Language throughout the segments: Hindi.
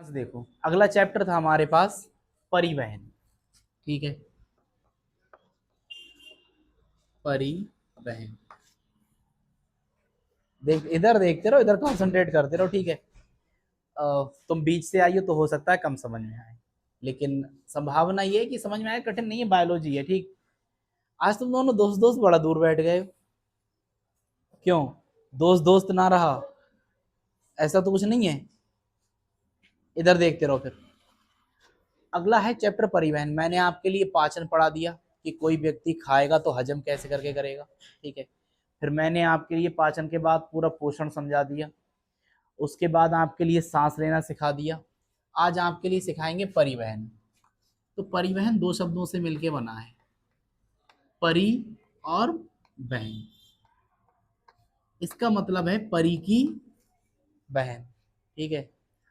देखो अगला चैप्टर था हमारे पास परिवहन। ठीक है, परिवहन। देख इधर देखते रहो, इधर कंसंट्रेट करते रहो। ठीक है, तुम बीच से आई हो तो हो सकता है कम समझ में आए, लेकिन संभावना ये है कि समझ में आए। कठिन नहीं है, बायोलॉजी है। ठीक, आज तुम दोनों दोस्त दोस्त बड़ा दूर बैठ गए हो। क्यों? दोस्त दोस्त ना रहा, ऐसा तो कुछ नहीं है। इधर देखते रहो। फिर अगला है चैप्टर परिवहन। मैंने आपके लिए पाचन पढ़ा दिया कि कोई व्यक्ति खाएगा तो हजम कैसे करके करेगा। ठीक है, फिर मैंने आपके लिए पाचन के बाद पूरा पोषण समझा दिया। उसके बाद आपके लिए सांस लेना सिखा दिया। आज आपके लिए सिखाएंगे परिवहन। तो परिवहन दो शब्दों से मिलके बना है, परि और वहन। इसका मतलब है परी की बहन। ठीक है,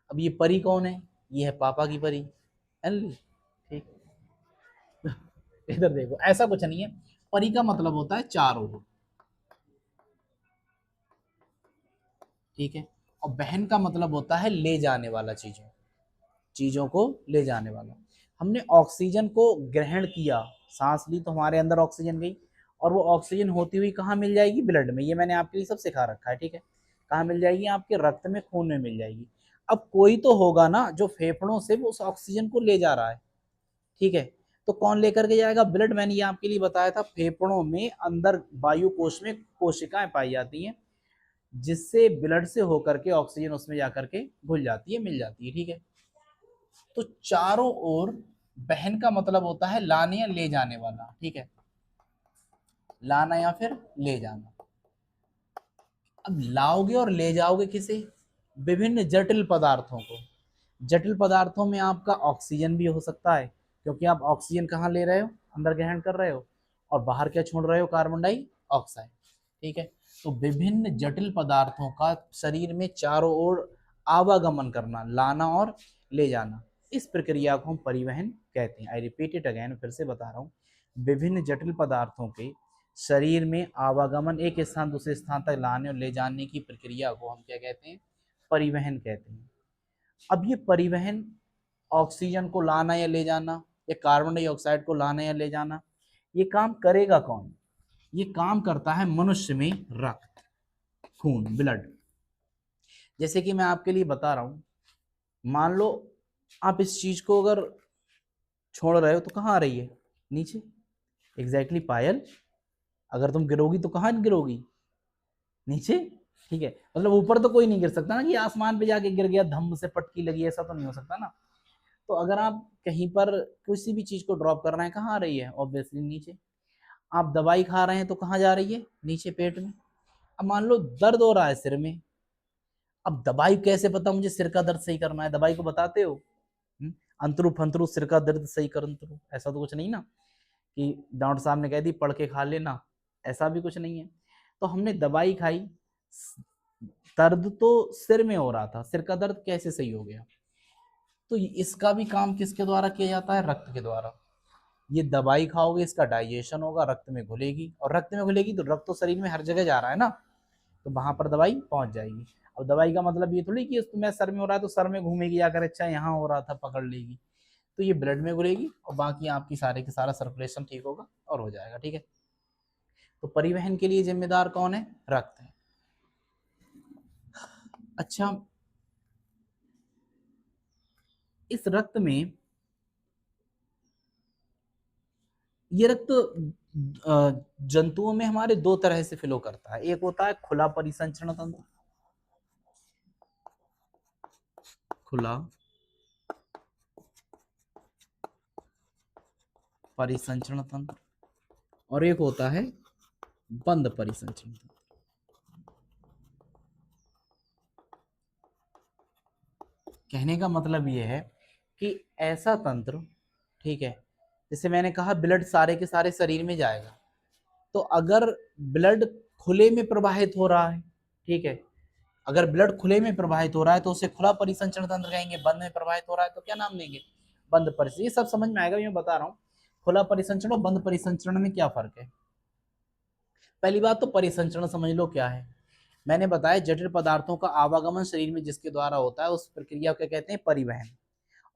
अब ये परी कौन है? ये है पापा की परी। ठीक, इधर देखो, ऐसा कुछ नहीं है। परी का मतलब होता है चार ओर। ठीक है, और बहन का मतलब होता है ले जाने वाला, चीजों चीजों को ले जाने वाला। हमने ऑक्सीजन को ग्रहण किया, सांस ली तो हमारे अंदर ऑक्सीजन गई, और वो ऑक्सीजन होती हुई कहाँ मिल जाएगी? ब्लड में। ये मैंने आपके लिए सब सिखा रखा है। ठीक है, कहाँ मिल जाएगी? आपके रक्त में, खून में मिल जाएगी। अब कोई तो होगा ना जो फेफड़ों से वो उस ऑक्सीजन को ले जा रहा है। ठीक है, तो कौन लेकर के जाएगा? ब्लड। मैंने ये आपके लिए बताया था, फेफड़ों में अंदर वायु कोश में कोशिकाएं पाई जाती हैं, जिससे ब्लड से होकर के ऑक्सीजन उसमें जाकर के घुल जाती है, मिल जाती है। ठीक है, तो चारों ओर बहन का मतलब होता है लाने या ले जाने वाला। ठीक है, लाना या फिर ले जाना। अब लाओगे और ले जाओगे किसे? विभिन्न जटिल पदार्थों को। जटिल पदार्थों में आपका ऑक्सीजन भी हो सकता है, क्योंकि आप ऑक्सीजन कहाँ ले रहे हो? अंदर ग्रहण कर रहे हो, और बाहर क्या छोड़ रहे हो? Carbon dioxide. ठीक है, तो विभिन्न जटिल पदार्थों का शरीर में चारों ओर आवागमन करना, लाना और ले जाना, इस प्रक्रिया को हम परिवहन कहते हैं। आई रिपीट इट अगेन, फिर से बता रहा हूँ। विभिन्न जटिल पदार्थों के शरीर में आवागमन, एक स्थान दूसरे स्थान तक लाने और ले जाने की प्रक्रिया को हम क्या कहते हैं? परिवहन कहते हैं। अब ये परिवहन, ऑक्सीजन को लाना या ले जाना, या कार्बन डाइऑक्साइड को लाना या ले जाना, ये काम करेगा कौन? ये काम करता है मनुष्य में रक्त, खून, ब्लड। जैसे कि मैं आपके लिए बता रहा हूं, मान लो आप इस चीज को अगर छोड़ रहे हो तो कहाँ आ रही है? नीचे। एग्जैक्टली पायल, अगर तुम गिरोगी तो कहाँ गिरोगी? नीचे। ठीक है, मतलब ऊपर तो कोई नहीं गिर सकता ना, कि आसमान पे जाके गिर गया, धम्म से पटकी लगी, ऐसा तो नहीं हो सकता ना। तो अगर आप कहीं पर किसी भी चीज को ड्रॉप कर रहे हैं, कहाँ आ रही है? ऑब्वियसली नीचे। आप दवाई खा रहे हैं तो कहाँ जा रही है? नीचे, पेट में। अब मान लो दर्द हो रहा है सिर में, अब दवाई कैसे पता मुझे सिर का दर्द सही करना है? दवाई को बताते हो? अंतरू फंतरू सिर का दर्द सही कर अंतरू, ऐसा तो कुछ नहीं ना, कि डॉक्टर साहब ने कह दी पढ़ के खा लेना, ऐसा भी कुछ नहीं है। तो हमने दवाई खाई, दर्द तो सिर में हो रहा था, सिर का दर्द कैसे सही हो गया? तो इसका भी काम किसके द्वारा किया जाता है? रक्त के द्वारा। ये दवाई खाओगे, इसका डाइजेशन होगा, रक्त में घुलेगी, और रक्त में घुलेगी तो रक्त तो शरीर में हर जगह जा रहा है ना, तो वहां पर दवाई पहुंच जाएगी। अब दवाई का मतलब ये थोड़ी कि तुम्हें सर में हो रहा है तो सर में घूमेगी जाकर, अच्छा यहाँ हो रहा था, पकड़ लेगी। तो ये ब्लड में घुलेगी, और बाकी आपकी सारे के सारा सर्कुलेशन ठीक होगा और हो जाएगा। ठीक है, तो परिवहन के लिए जिम्मेदार कौन है? रक्त है। अच्छा, इस रक्त में, ये रक्त जंतुओं में हमारे दो तरह से फ्लो करता है। एक होता है खुला परिसंचरण तंत्र, खुला परिसंचरण तंत्र, और एक होता है बंद परिसंचरण तंत्र। कहने का मतलब ये है कि ऐसा तंत्र, ठीक है, जैसे मैंने कहा ब्लड सारे के सारे शरीर में जाएगा, तो अगर ब्लड खुले में प्रवाहित हो रहा है, ठीक है, अगर ब्लड खुले में प्रवाहित हो रहा है तो उसे खुला परिसंचरण तंत्र कहेंगे। बंद में प्रवाहित हो रहा है तो क्या नाम देंगे? बंद परिसंचरण। ये सब समझ में आएगा, मैं बता रहा हूँ। खुला परिसंचरण और बंद परिसंचरण में क्या फर्क है? पहली बात तो परिसंचरण समझ लो क्या है। मैंने बताया जटिल पदार्थों का आवागमन शरीर में जिसके द्वारा होता है उस प्रक्रिया को क्या कहते हैं, परिवहन।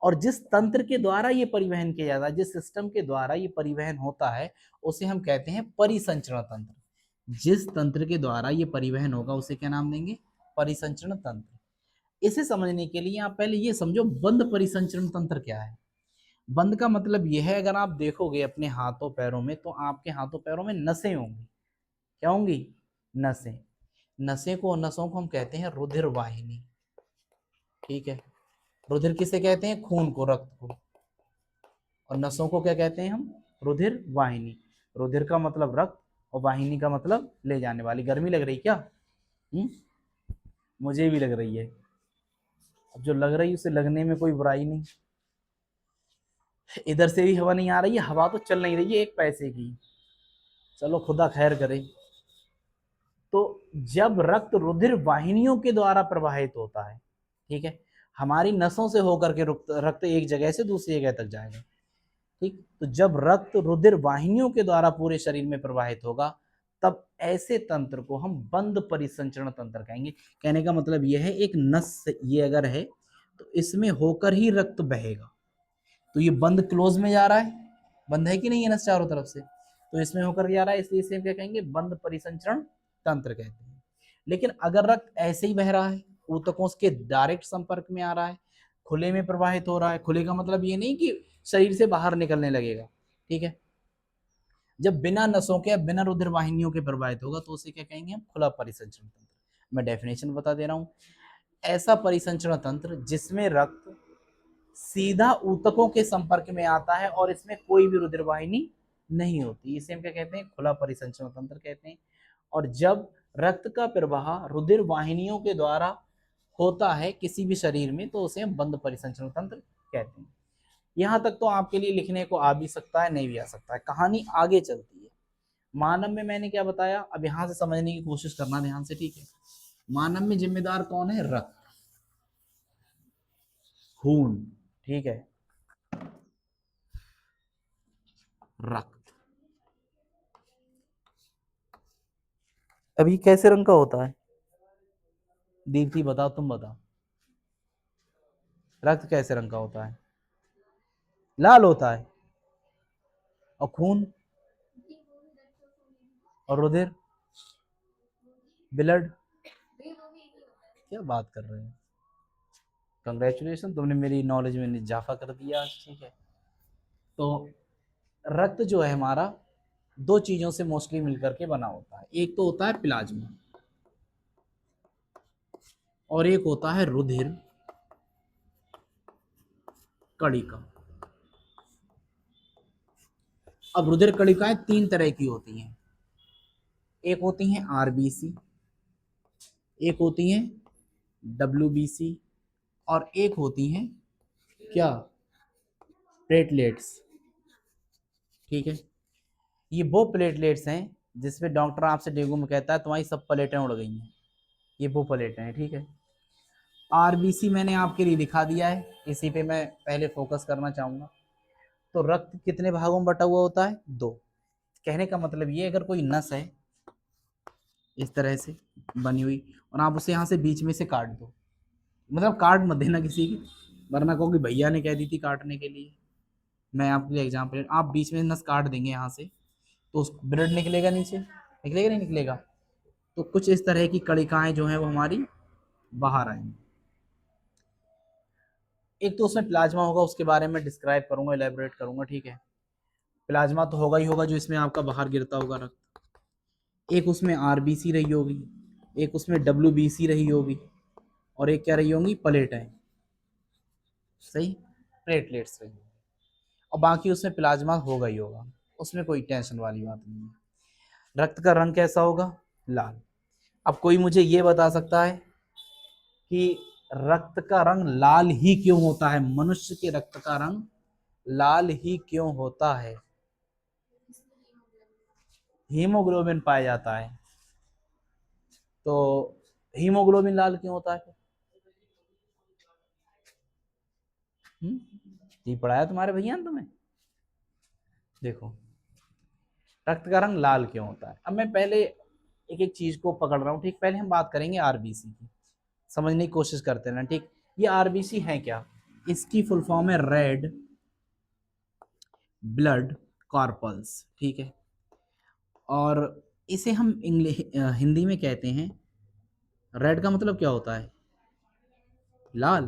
और जिस तंत्र के द्वारा ये परिवहन किया जाता है, जिस सिस्टम के द्वारा ये परिवहन होता है, उसे हम कहते हैं परिसंचरण तंत्र। जिस तंत्र के द्वारा ये परिवहन होगा उसे क्या नाम देंगे, परिसंचरण तंत्र। इसे समझने के लिए आप पहले ये समझो बंद परिसंचरण तंत्र क्या है। बंद का मतलब यह है, अगर आप देखोगे अपने हाथों पैरों में तो आपके हाथों पैरों में नसें होंगी। क्या होंगी, नसें। नसें को, नसों को हम कहते हैं रुधिर वाहिनी। ठीक है, रुधिर किसे कहते हैं, खून को, रक्त को। और नसों को क्या कहते हैं हम, रुधिर वाहिनी। रुधिर का मतलब रक्त और वाहिनी का मतलब ले जाने वाली। गर्मी लग रही क्या? मुझे भी लग रही है। अब जो लग रही है उसे लगने में कोई बुराई नहीं। इधर से भी हवा नहीं आ रही है, हवा तो चल नहीं रही है एक पैसे की। चलो खुदा खैर करे। तो जब रक्त रुधिर वाहिनियों के द्वारा प्रवाहित होता है, ठीक है, हमारी नसों से होकर के रक्त एक जगह से दूसरी जगह तक जाएगा। ठीक, तो जब रक्त रुधिर वाहिनियों के द्वारा पूरे शरीर में प्रवाहित होगा तब ऐसे तंत्र को हम बंद परिसंचरण तंत्र कहेंगे। कहने का मतलब यह है, एक नस ये अगर है तो इसमें होकर ही रक्त बहेगा। तो ये बंद क्लोज में जा रहा है, बंद है कि नहीं है नस चारों तरफ से, तो इसमें होकर जा रहा है, इसलिए इसे क्या कहेंगे, बंद परिसंचरण तंत्र कहते हैं। लेकिन अगर रक्त ऐसे ही बह रहा है, ऊतकों के डायरेक्ट संपर्क में आ रहा है, खुले में प्रवाहित हो रहा है, खुले का मतलब ये नहीं कि शरीर से बाहर निकलने लगेगा, ठीक है, जब बिना नसों के, बिना रुधिर वाहिनियों के प्रवाहित होगा तो उसे क्या कहेंगे हम, खुला परिसंचरण तंत्र। मैं डेफिनेशन बता दे रहा हूं, ऐसा परिसंचरण तंत्र जिसमें रक्त सीधा ऊतकों के संपर्क में आता है और इसमें कोई भी रुधिर वाहिनी नहीं होती, इसे हम क्या कहते हैं, खुला परिसंचरण तंत्र कहते हैं। और जब रक्त का प्रवाह रुधिर वाहिनियों के द्वारा होता है किसी भी शरीर में तो उसे हम बंद परिसंचरण तंत्र कहते हैं। यहां तक तो आपके लिए लिखने को आ भी सकता है, नहीं भी आ सकता है, कहानी आगे चलती है। मानव में मैंने क्या बताया, अब यहां से समझने की कोशिश करना ध्यान से, ठीक है। मानव में जिम्मेदार कौन है, रक्त, खून, ठीक है, रक्त। अभी कैसे रंग का होता है, दीप्ति बताओ, तुम बताओ, रक्त कैसे रंग का होता है, लाल होता है। और खून और रुधिर, ब्लड, क्या बात कर रहे हैं, कंग्रेचुलेशन, तुमने मेरी नॉलेज में इजाफा कर दिया आज, ठीक है। तो रक्त जो है हमारा दो चीजों से मोस्टली मिलकर के बना होता है, एक तो होता है प्लाज्मा और एक होता है रुधिर कणिका। अब रुधिर कणिकाएं तीन तरह की होती हैं, एक होती हैं आरबीसी, एक होती हैं डब्ल्यूबीसी और एक होती हैं क्या, प्लेटलेट्स, ठीक है। ये वो प्लेटलेट्स हैं जिसमें डॉक्टर आपसे डेंगू में कहता है तुम्हारी सब प्लेटें उड़ गई हैं, ये वो प्लेटें हैं, ठीक है। आरबीसी मैंने आपके लिए लिखा दिया है, इसी पे मैं पहले फोकस करना चाहूंगा। तो रक्त कितने भागों में बटा हुआ होता है, दो। कहने का मतलब ये, अगर कोई नस है इस तरह से बनी हुई और आप उसे यहाँ से बीच में से काट दो, मतलब काट मत देना किसी की, वरना कहोगे भैया ने कह दी थी काटने के लिए। मैं आपके लिए एग्जाम्पल, आप बीच में नस काट देंगे यहाँ से तो उस ब्लड निकलेगा नीचे, निकलेगा नहीं निकलेगा, तो कुछ इस तरह की कणिकाएं जो हैं वो हमारी बाहर आएंगी। एक तो उसमें प्लाज्मा होगा, उसके बारे में डिस्क्राइब करूंगा, इलेबोरेट करूंगा, ठीक है। प्लाज्मा तो होगा ही होगा जो इसमें आपका बाहर गिरता होगा रक्त। एक उसमें आरबीसी रही होगी, एक उसमें डब्ल्यूबीसी रही होगी और एक क्या रही होंगी, प्लेटें, सही, प्लेटलेट्स रही होगी। और बाकी उसमें प्लाज्मा होगा ही होगा, उसमें कोई टेंशन वाली बात नहीं है। रक्त का रंग कैसा होगा, लाल। अब कोई मुझे ये बता सकता है कि रक्त का रंग लाल ही क्यों होता है, मनुष्य के रक्त का रंग लाल ही क्यों होता है, हीमोग्लोबिन पाया जाता है, तो हीमोग्लोबिन लाल क्यों होता है, ये पढ़ाया तुम्हारे भैया ने तुम्हें, देखो रक्त का रंग लाल क्यों होता है। अब मैं पहले एक एक चीज को पकड़ रहा हूँ, ठीक। पहले हम बात करेंगे आरबीसी की, समझने की कोशिश करते हैं ना, ठीक। ये आरबीसी है क्या? इसकी फुल फॉर्म है रेड ब्लड कॉर्पल्स, ठीक है। और इसे हम हिंदी में कहते हैं, रेड का मतलब क्या होता है? लाल,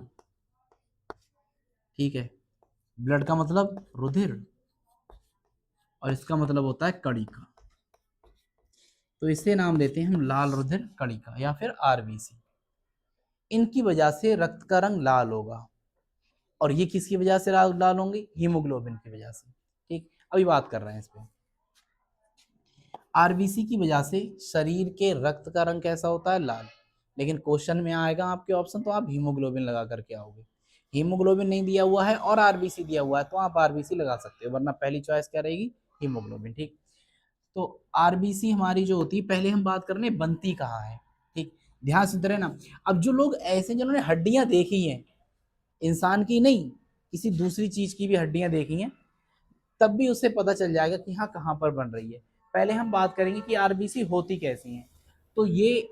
ठीक है। ब्लड का मतलब रुधिर, और इसका मतलब होता है कणिका। तो इसे नाम देते हैं हम लाल रुधिर कणिका या फिर आरबीसी। इनकी वजह से रक्त का रंग लाल होगा। और ये किसकी वजह से लाल होंगे? हीमोग्लोबिन की वजह से, ठीक। अभी बात कर रहे हैं इस पे। आरबीसी की वजह से शरीर के रक्त का रंग कैसा होता है? लाल। लेकिन क्वेश्चन में आएगा आपके ऑप्शन, तो आप हीमोग्लोबिन लगा करके आओगे। हीमोग्लोबिन नहीं दिया हुआ है और आरबीसी दिया हुआ है, तो आप आरबीसी लगा सकते हो, वरना पहली चॉइस क्या रहेगी? हीमोग्लोबिन, ठीक। तो आरबीसी हमारी जो होती है, पहले हम बात कर रहे हैं बनती कहाँ है, ठीक। ध्यान से रहना। अब जो लोग ऐसे जिन्होंने हड्डियां देखी हैं, इंसान की नहीं, किसी दूसरी चीज की भी हड्डियां देखी हैं, तब भी उसे पता चल जाएगा कि हाँ कहाँ पर बन रही है। पहले हम बात करेंगे कि आरबीसी होती कैसी हैं। तो ये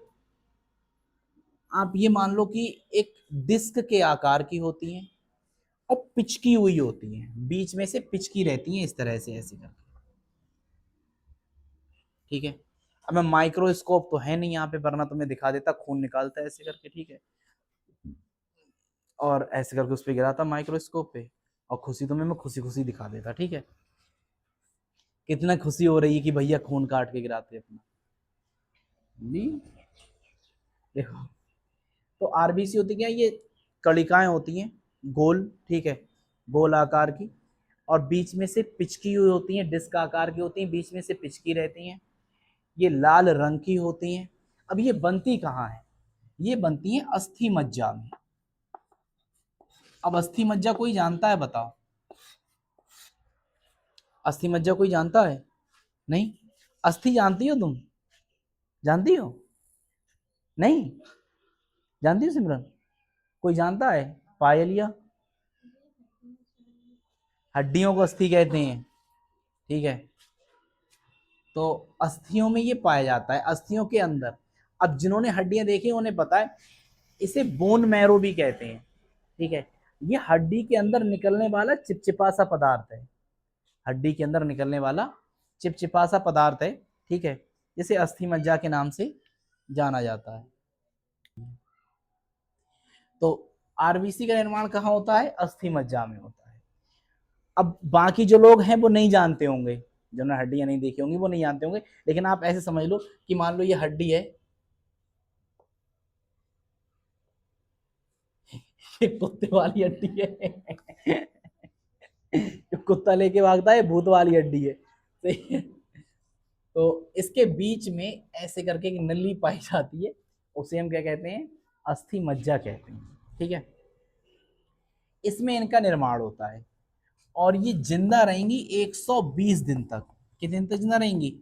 आप ये मान लो कि एक डिस्क के आकार की होती हैं और पिचकी हुई होती हैं, बीच में से पिचकी रहती हैं इस तरह से, ऐसे करके, ठीक है। अब मैं माइक्रोस्कोप तो है नहीं यहाँ पे, वरना तो मैं दिखा देता, खून निकालता है ऐसे करके, ठीक है, और ऐसे करके उस पर गिराता माइक्रोस्कोप पे, और खुशी तो मैं खुशी खुशी दिखा देता, ठीक है। कितना खुशी हो रही है कि भैया खून काट के गिराते अपना, देखो। तो आरबीसी होती क्या? ये कणिकाएं होती हैं गोल, ठीक है, गोल आकार की, और बीच में से पिचकी हुई होती हैं, डिस्क आकार की होती हैं, बीच में से पिचकी रहती हैं। ये लाल रंग की होती हैं। अब ये बनती कहाँ है? ये बनती हैं अस्थि मज्जा में। अब अस्थि मज्जा कोई जानता है? बताओ, अस्थि मज्जा कोई जानता है? नहीं। अस्थि जानती हो तुम? जानती हो? नहीं जानती हो सिमरन? कोई जानता है? पायलिया? हड्डियों को अस्थि कहते हैं, ठीक है। तो अस्थियों में ये पाया जाता है, अस्थियों के अंदर। अब जिन्होंने हड्डियां देखी उन्हें पता है, इसे बोन मैरो भी कहते हैं, ठीक है। ये हड्डी के अंदर निकलने वाला चिपचिपा सा पदार्थ है, हड्डी के अंदर निकलने वाला चिपचिपा सा पदार्थ है, ठीक है, जिसे अस्थि मज्जा के नाम से जाना जाता है। तो आरबीसी का निर्माण कहाँ होता है? अस्थि मज्जा में होता है। अब बाकी जो लोग हैं वो नहीं जानते होंगे, जिन्होंने हड्डियां नहीं देखी होंगी वो नहीं जानते होंगे, लेकिन आप ऐसे समझ लो कि मान लो ये हड्डी है, ये कुत्ते वाली हड्डी है, जो कुत्ता लेके भागता है, भूत वाली हड्डी है, सही है। तो इसके बीच में ऐसे करके एक नली पाई जाती है, उसे हम क्या कहते हैं? अस्थि मज्जा कहते हैं, ठीक है। इसमें इनका निर्माण होता है, और ये जिंदा रहेंगी 120 दिन तक। कितने दिन तक जिंदा रहेंगी?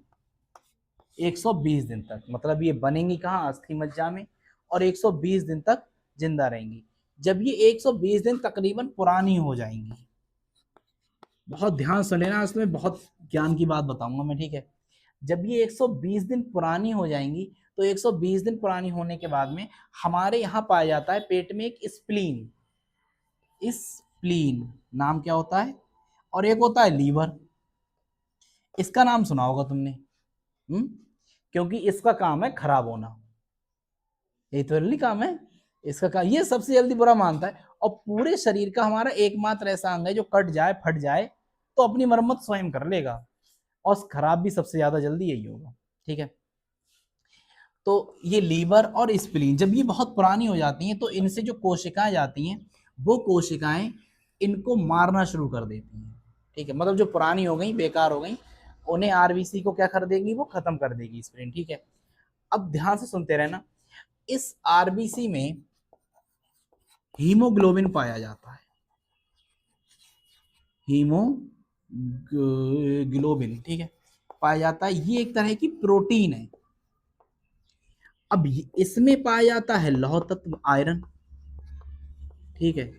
120 दिन तक। मतलब ये बनेंगी कहाँ? अस्थि मज्जा में, और 120 दिन तक जिंदा रहेंगी। जब ये 120 दिन तकरीबन पुरानी हो जाएंगी, बहुत ध्यान से लेना, इसमें बहुत ज्ञान की बात बताऊंगा मैं, ठीक है। जब ये 120 दिन पुरानी हो जाएंगी, तो 120 दिन पुरानी होने के बाद में हमारे यहाँ पाया जाता है पेट में एक स्प्लीन। स्प्लीन नाम क्या होता है? और एक होता है लीवर। इसका नाम सुना होगा तुमने, क्योंकि इसका काम है खराब होना, ये तो जल्दी काम है इसका काम, ये सबसे जल्दी बुरा मानता है। और पूरे शरीर का हमारा एकमात्र ऐसा अंग है जो कट जाए, फट जाए, तो अपनी मरम्मत स्वयं कर लेगा, और खराब भी सबसे ज्यादा जल्दी यही होगा, ठीक है। तो ये लीवर और स्प्लीन जब ये बहुत पुरानी हो जाती हैं, तो इनसे जो कोशिकाएं जाती हैं, वो कोशिकाएं इनको मारना शुरू कर देती हैं, ठीक है। मतलब जो पुरानी हो गई, बेकार हो गई, उन्हें आरबीसी को क्या कर देगी? वो खत्म कर देगी स्प्लीन, ठीक है। अब ध्यान से सुनते रहना। इस आरबीसी में हीमोग्लोबिन पाया जाता है, हीमोग्लोबिन, ठीक है, पाया जाता है। ये एक तरह की प्रोटीन है। अब इसमें पाया जाता है लौह तत्व आयरन, ठीक है,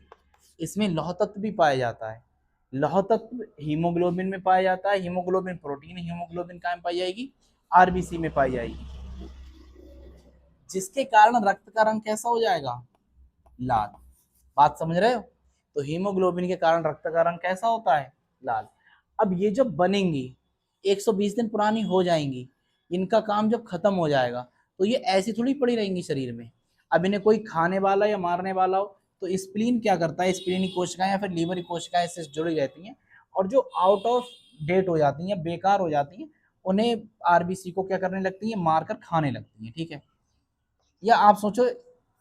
इसमें लौह तत्व भी पाया जाता है। लौह तत्व हीमोग्लोबिन में पाया जाता है, हीमोग्लोबिन प्रोटीन, हीमोग्लोबिन कहाँ पाई जाएगी? आरबीसी में पाई जाएगी। जिसके कारण रक्त का रंग कैसा हो जाएगा, लाल। बात समझ रहे हो? तो हीमोग्लोबिन के कारण रक्त का रंग कैसा होता है, लाल। अब ये जब बनेंगी 120 दिन पुरानी हो जाएंगी, इनका काम जब खत्म हो जाएगा तो ये ऐसी थोड़ी पड़ी रहेंगी शरीर में। अब इन्हें कोई खाने वाला या मारने वाला हो तो स्प्लीन क्या करता है, स्प्लीन की कोशिकाएं या फिर लीवर की कोशिकाएं इससे जुड़ी रहती हैं, और जो आउट ऑफ डेट हो जाती हैं, बेकार हो जाती हैं, उन्हें आरबीसी को क्या करने लगती हैं, मारकर खाने लगती हैं। ठीक है, या आप सोचो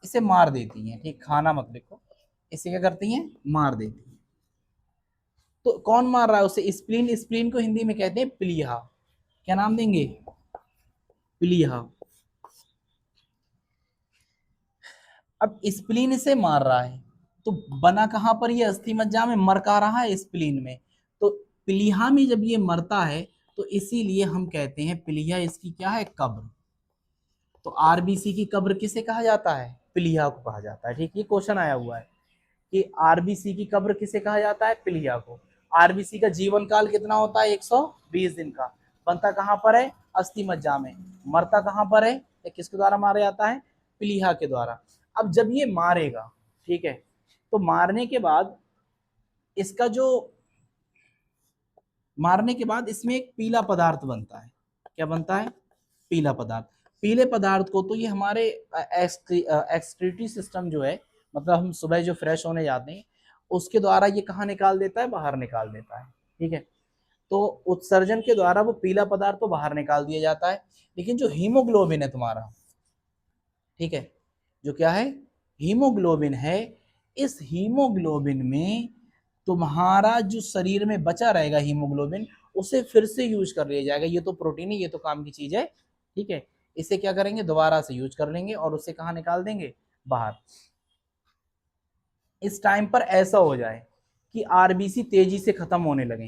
इसे मार देती हैं। ठीक, खाना मत लिखो, इसे क्या करती हैं, मार देती हैं। तो कौन मार रहा है उसे, स्प्लीन। स्प्लीन को हिंदी में कहते हैं प्लीहा। क्या नाम देंगे, प्लीहा। अब स्प्लीन इसे मार रहा है तो बना कहां पर, ये अस्थि मज्जा में, मर कहाँ रहा है, स्प्लीन में। तो प्लीहा में जब ये मरता है तो इसीलिए हम कहते हैं प्लीहा इसकी क्या है, कब्र। तो आरबीसी की कब्र किसे कहा जाता है, प्लीहा को कहा जाता है। ठीक, ये क्वेश्चन आया हुआ है कि आरबीसी की कब्र किसे कहा जाता है, प्लीहा को। आरबीसी का जीवन काल कितना होता है, 120 दिन का। बनता कहां पर है, अस्थि मज्जा में। मरता कहां पर है, या किसके द्वारा मारा जाता है, प्लीहा के द्वारा। अब जब ये मारेगा, ठीक है, तो मारने के बाद इसका जो, मारने के बाद इसमें एक पीला पदार्थ बनता है। क्या बनता है, पीला पदार्थ। पीले पदार्थ को तो ये हमारे एक्सक्रीटरी सिस्टम जो है, मतलब हम सुबह जो फ्रेश होने जाते हैं उसके द्वारा ये कहाँ निकाल देता है, बाहर निकाल देता है। ठीक है, तो उत्सर्जन के द्वारा वो पीला पदार्थ तो बाहर निकाल दिया जाता है। लेकिन जो हीमोग्लोबिन है तुम्हारा, ठीक है, जो क्या है, हीमोग्लोबिन है, इस हीमोग्लोबिन में तुम्हारा जो शरीर में बचा रहेगा हीमोग्लोबिन, उसे फिर से यूज कर लिया जाएगा। ये तो प्रोटीन है, ये तो काम की चीज है। ठीक है, इसे क्या करेंगे, दोबारा से यूज कर लेंगे और उसे कहाँ निकाल देंगे, बाहर। इस टाइम पर ऐसा हो जाए कि आरबीसी तेजी से खत्म होने लगे,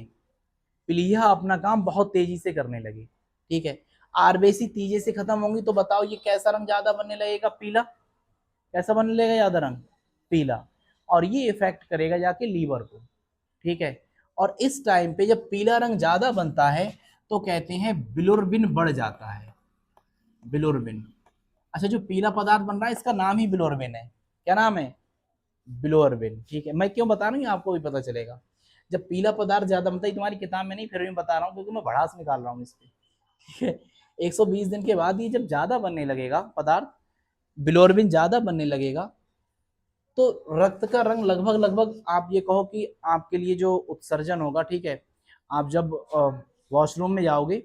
प्लीहा अपना काम बहुत तेजी से करने लगे। ठीक है, आरबीसी तेजी से खत्म होंगी तो बताओ ये कैसा रंग ज्यादा बनने लगेगा, पीला। कैसा बनने लगेगा ज्यादा रंग, पीला। और ये इफेक्ट करेगा जाके लीवर को। ठीक है, और इस टाइम पे जब पीला रंग ज्यादा बनता है तो कहते हैं बिलुरबिन बढ़ जाता है, बिलुरबिन। अच्छा, जो पीला पदार्थ बन रहा है इसका नाम ही बिलोरबिन है। क्या नाम है, बिलोरबिन। ठीक है, मैं क्यों बता रहा हूँ आपको भी पता चलेगा। जब पीला पदार्थ ज्यादा बनता है, तुम्हारी किताब में नहीं, फिर भी बता रहा हूँ क्योंकि मैं भड़ास निकाल रहा हूँ इस पे। ठीक है, 120 दिन के बाद ये जब ज्यादा बनने लगेगा पदार्थ, बिलोरबिन ज्यादा बनने लगेगा, तो रक्त का रंग लगभग लगभग आप ये कहो कि आपके लिए जो उत्सर्जन होगा, ठीक है, आप जब वॉशरूम में जाओगे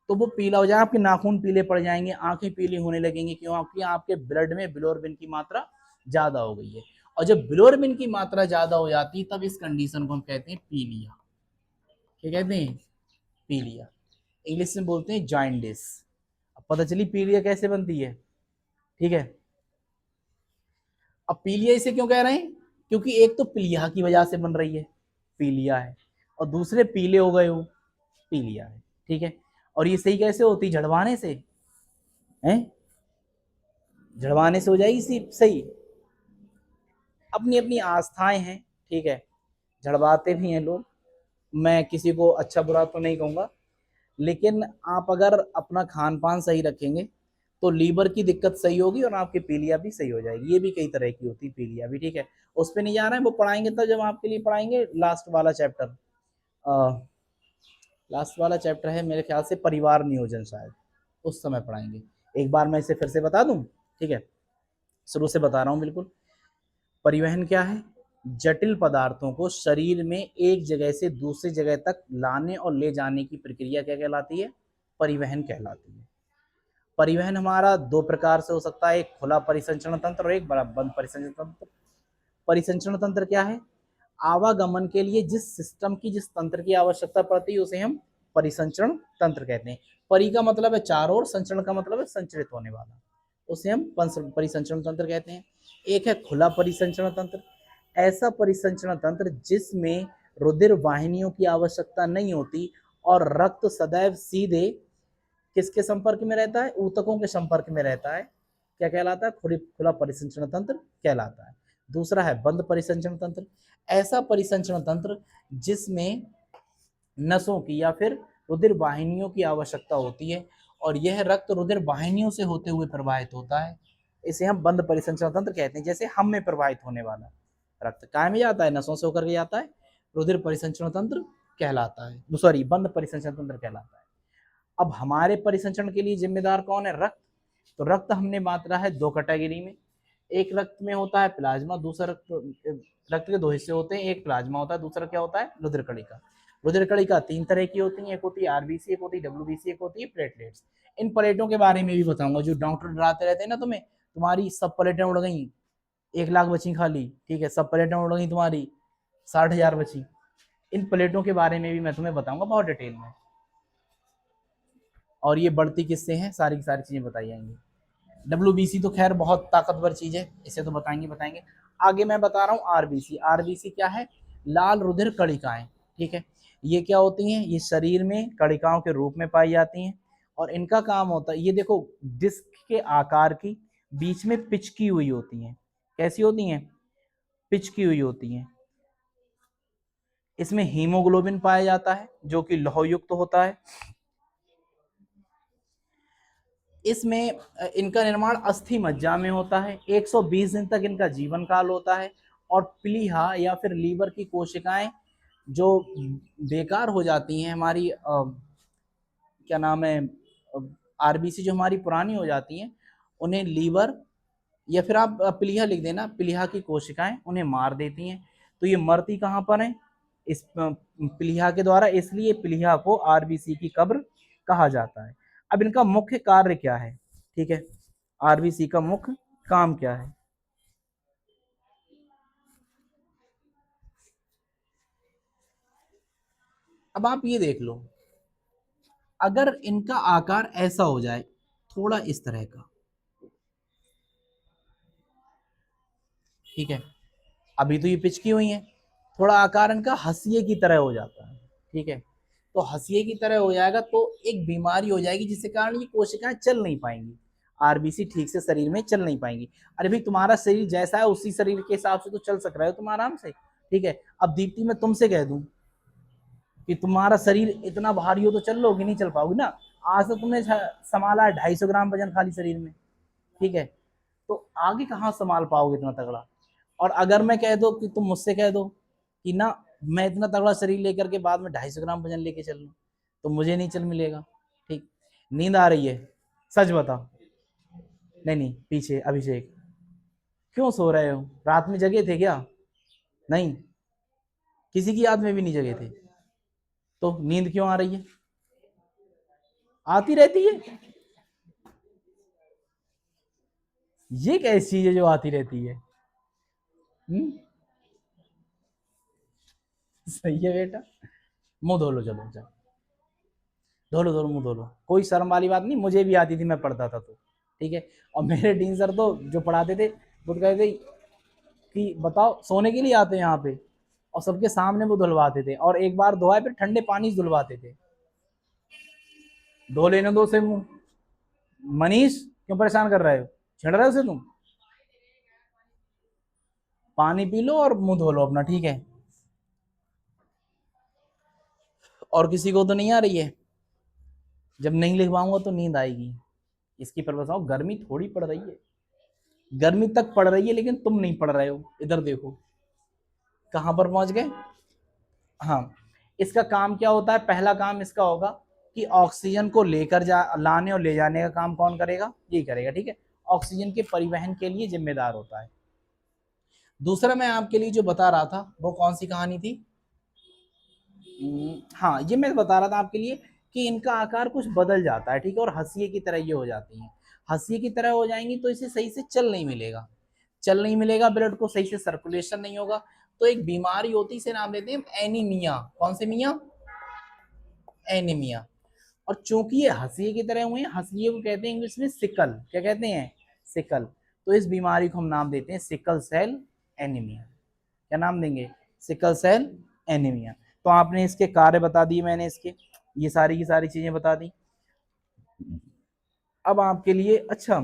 तो वो पीला हो जाएगा, आपके नाखून पीले पड़ जाएंगे, आंखें पीली होने लगेंगी। क्यों, आपकी आपके ब्लड में बिलोरबिन की मात्रा ज्यादा हो गई है। और जब बिलोरबिन की मात्रा ज्यादा हो जाती है तब इस कंडीशन को हम कहते हैं पीलिया। क्या कहते हैं, पीलिया। इंग्लिश में बोलते हैं जॉइंडिस। अब पता चली पीलिया कैसे बनती है। ठीक है, अब पीलिया इसे क्यों कह रहे हैं, क्योंकि एक तो पीलिया की वजह से बन रही है, पीलिया है, और दूसरे पीले हो गए हो, पीलिया है। ठीक है, और ये सही कैसे होती, झड़वाने से है, झड़वाने से हो जाएगी सही। अपनी अपनी आस्थाएं हैं। ठीक है, झड़वाते भी हैं लोग, मैं किसी को अच्छा बुरा तो नहीं कहूँगा, लेकिन आप अगर अपना खान पान सही रखेंगे तो लीवर की दिक्कत सही होगी और आपकी पीलिया भी सही हो जाएगी। ये भी कई तरह की होती है पीलिया भी। ठीक है, उस पर नहीं जा रहा है, वो पढ़ाएंगे तब जब आपके लिए पढ़ाएंगे लास्ट वाला चैप्टर। लास्ट वाला चैप्टर है मेरे ख्याल से परिवार नियोजन, शायद उस समय पढ़ाएंगे। एक बार मैं इसे फिर से बता दूं। ठीक है, शुरू से बता रहा हूँ बिल्कुल। परिवहन क्या है, जटिल पदार्थों को शरीर में एक जगह से दूसरी जगह तक लाने और ले जाने की प्रक्रिया क्या कहलाती है, परिवहन कहलाती है। परिवहन हमारा दो प्रकार से हो सकता है, एक खुला परिसंचरण तंत्र और एक बड़ा बंद परिसंचरण तंत्र। परिसंचरण तंत्र क्या है, आवागमन के लिए जिस सिस्टम की, जिस तंत्र की आवश्यकता पड़ती है उसे हम परिसंचरण तंत्र कहते हैं। परि का मतलब है चारों ओर, संचरण का मतलब है संचरित होने वाला, उसे हम परिसंचरण तंत्र कहते हैं। एक है खुला परिसंचरण तंत्र, ऐसा परिसंचरण तंत्र जिसमें रुधिर वाहिनियों की आवश्यकता नहीं होती और रक्त सदैव सीधे किसके संपर्क में रहता है, ऊतकों के संपर्क में रहता है। क्या कहलाता है, खुला परिसंचरण तंत्र कहलाता है। दूसरा है बंद परिसंचरण तंत्र, ऐसा परिसंचरण तंत्र जिसमें नसों की या फिर रुधिर वाहिनियों की आवश्यकता होती है और यह रक्त रुधिर वाहिनियों से होते हुए प्रवाहित होता है। इसे हम बंद परिसंचरण तंत्र कहते हैं। जैसे हम में प्रवाहित होने वाला रक्त काय में जाता है, नसों से होकर के जाता है, रुधिर परिसंचरण तंत्र कहलाता है, सॉरी बंद परिसंचरण तंत्र कहलाता है। अब हमारे परिसंचरण के लिए जिम्मेदार कौन है? रक्त। तो रक्त हमने बांटा है दो कैटेगरी में। एक रक्त में होता है प्लाज्मा, दूसरा रक्त के दो हिस्से होते हैं, एक प्लाज्मा होता है, दूसरा क्या होता है? रुधिर कणिका। रुधिर कणिका तीन तरह की होती है, एक होती है आरबीसी, एक होती है डब्ल्यूबीसी, एक होती है प्लेटलेट्स। इन प्लेटों के बारे में भी बताऊंगा। जो डॉक्टर डराते रहते हैं ना तुम्हें, तुम्हारी सब प्लेटें उड़ गई, 1 लाख बची खाली, ठीक है, सब प्लेटें उड़ गई तुम्हारी, 60,000 बची। इन प्लेटों के बारे में भी मैं तुम्हें बताऊंगा बहुत डिटेल में। और ये बढ़ती किससे हैं, सारी की सारी चीजें बताई जाएंगी। डब्ल्यूबीसी तो खैर बहुत ताकतवर चीज है, इसे तो बताएंगे। आगे मैं बता रहा हूँ आरबीसी। आरबीसी क्या है? लाल रुधिर कणिकाएं, ठीक है। ये क्या होती हैं? ये शरीर में कणिकाओं के रूप में पाई जाती हैं और इनका काम होता है, ये देखो डिस्क के आकार की, बीच में पिचकी हुई होती हैं। कैसी होती हैं? पिचकी हुई होती हैं। इसमें हीमोग्लोबिन पाया जाता है जो कि लौह युक्त होता है। इसमें इनका निर्माण अस्थि मज्जा में होता है। 120 दिन तक इनका जीवन काल होता है। और प्लीहा या फिर लीवर की कोशिकाएं जो बेकार हो जाती हैं हमारी, क्या नाम है, आरबीसी जो हमारी पुरानी हो जाती हैं, उन्हें लीवर या फिर आप प्लीहा लिख देना, प्लीहा की कोशिकाएं उन्हें मार देती हैं। तो ये मरती कहाँ पर है? इस प्लीहा के द्वारा, इसलिए प्लीहा को आरबीसी की कब्र कहा जाता है। अब इनका मुख्य कार्य क्या है? ठीक है, आरबीसी का मुख्य काम क्या है? अब आप ये देख लो, अगर इनका आकार ऐसा हो जाए, थोड़ा इस तरह का, ठीक है, अभी तो ये पिचकी हुई है, थोड़ा आकार इनका हंसिए की तरह हो जाता है, ठीक है, तो हंसिए की तरह हो जाएगा तो एक बीमारी हो जाएगी जिसके कारण ये कोशिकाएं चल नहीं पाएंगी, आरबीसी ठीक से शरीर में चल नहीं पाएंगी। अरे भाई, तुम्हारा शरीर जैसा है उसी शरीर के हिसाब से तो चल सक रहे हो तुम आराम से, ठीक है। अब दीप्ति मैं तुमसे कह दूं कि तुम्हारा शरीर इतना भारी हो तो चल लोगे? नहीं चल पाओगे ना। आज तो तुमने संभाला है 250 ग्राम वजन खाली शरीर में, ठीक है, तो आगे कहाँ संभाल पाओगे इतना तगड़ा? और अगर मैं कह दो कि तुम मुझसे कह दो कि ना मैं इतना तगड़ा शरीर लेकर के बाद में 250 ग्राम वजन लेके चल लूँ, तो मुझे नहीं चल मिलेगा, ठीक। नींद आ रही है? सच बता। नहीं नहीं, पीछे अभिषेक, क्यों सो रहे हो? रात में जगे थे क्या? नहीं, किसी की याद में भी नहीं जगे थे, तो नींद क्यों आ रही है? आती रहती है। ये कैसी चीज है जो आती रहती है? हम्म, सही है बेटा। मुंह धो लो, चलो चलो, धो लो धो लो, मुंह धो लो, कोई शर्म वाली बात नहीं, मुझे भी आती थी, मैं पढ़ता था तो, ठीक है। और मेरे डीन सर तो जो पढ़ाते थे वो तो कहते थे कि बताओ सोने के लिए आते हैं यहाँ पे, और सबके सामने वो धुलवाते थे, और एक बार धोए फिर ठंडे पानी से धुलवाते थे। धो लेने दो से मुंह। मनीष, क्यों परेशान कर रहे हो? छेड़ रहे हो उसे तुम? पानी पी लो और मुंह धो लो अपना, ठीक है। और किसी को तो नहीं आ रही है? जब नहीं लिखवाऊंगा तो नींद आएगी। इसकी पर बताओ, गर्मी थोड़ी पड़ रही है, गर्मी तक पड़ रही है लेकिन तुम नहीं पढ़ रहे हो। इधर देखो कहां पर पहुंच गए। हाँ, इसका काम क्या होता है? पहला काम इसका होगा कि ऑक्सीजन को लेकर जा लाने और ले जाने का काम कौन करेगा? ये करेगा, ठीक है। ऑक्सीजन के परिवहन के लिए जिम्मेदार होता है। दूसरा मैं आपके लिए जो बता रहा था वो कौन सी कहानी थी? हाँ, ये मैं बता रहा था आपके लिए कि इनका आकार कुछ बदल जाता है, ठीक है, और हंसिए की तरह ये हो जाती हैं। हंसिए की तरह हो जाएंगी तो इसे सही से चल नहीं मिलेगा, चल नहीं मिलेगा, ब्लड को सही से सर्कुलेशन नहीं होगा, तो एक बीमारी होती है, इसे नाम देते हैं एनीमिया। कौन से मिया? एनीमिया। और चूंकि ये हंसिए की तरह हुए हैं, हंसिए को कहते हैं इंग्लिश में सिकल, क्या कहते हैं? सिकल। तो इस बीमारी को हम नाम देते हैं सिकल सेल एनीमिया। क्या नाम देंगे? Sickle cell anaemia. तो आपने इसके कार्य बता दिए, मैंने इसके ये सारी की सारी चीजें बता दी। अब आपके लिए अच्छा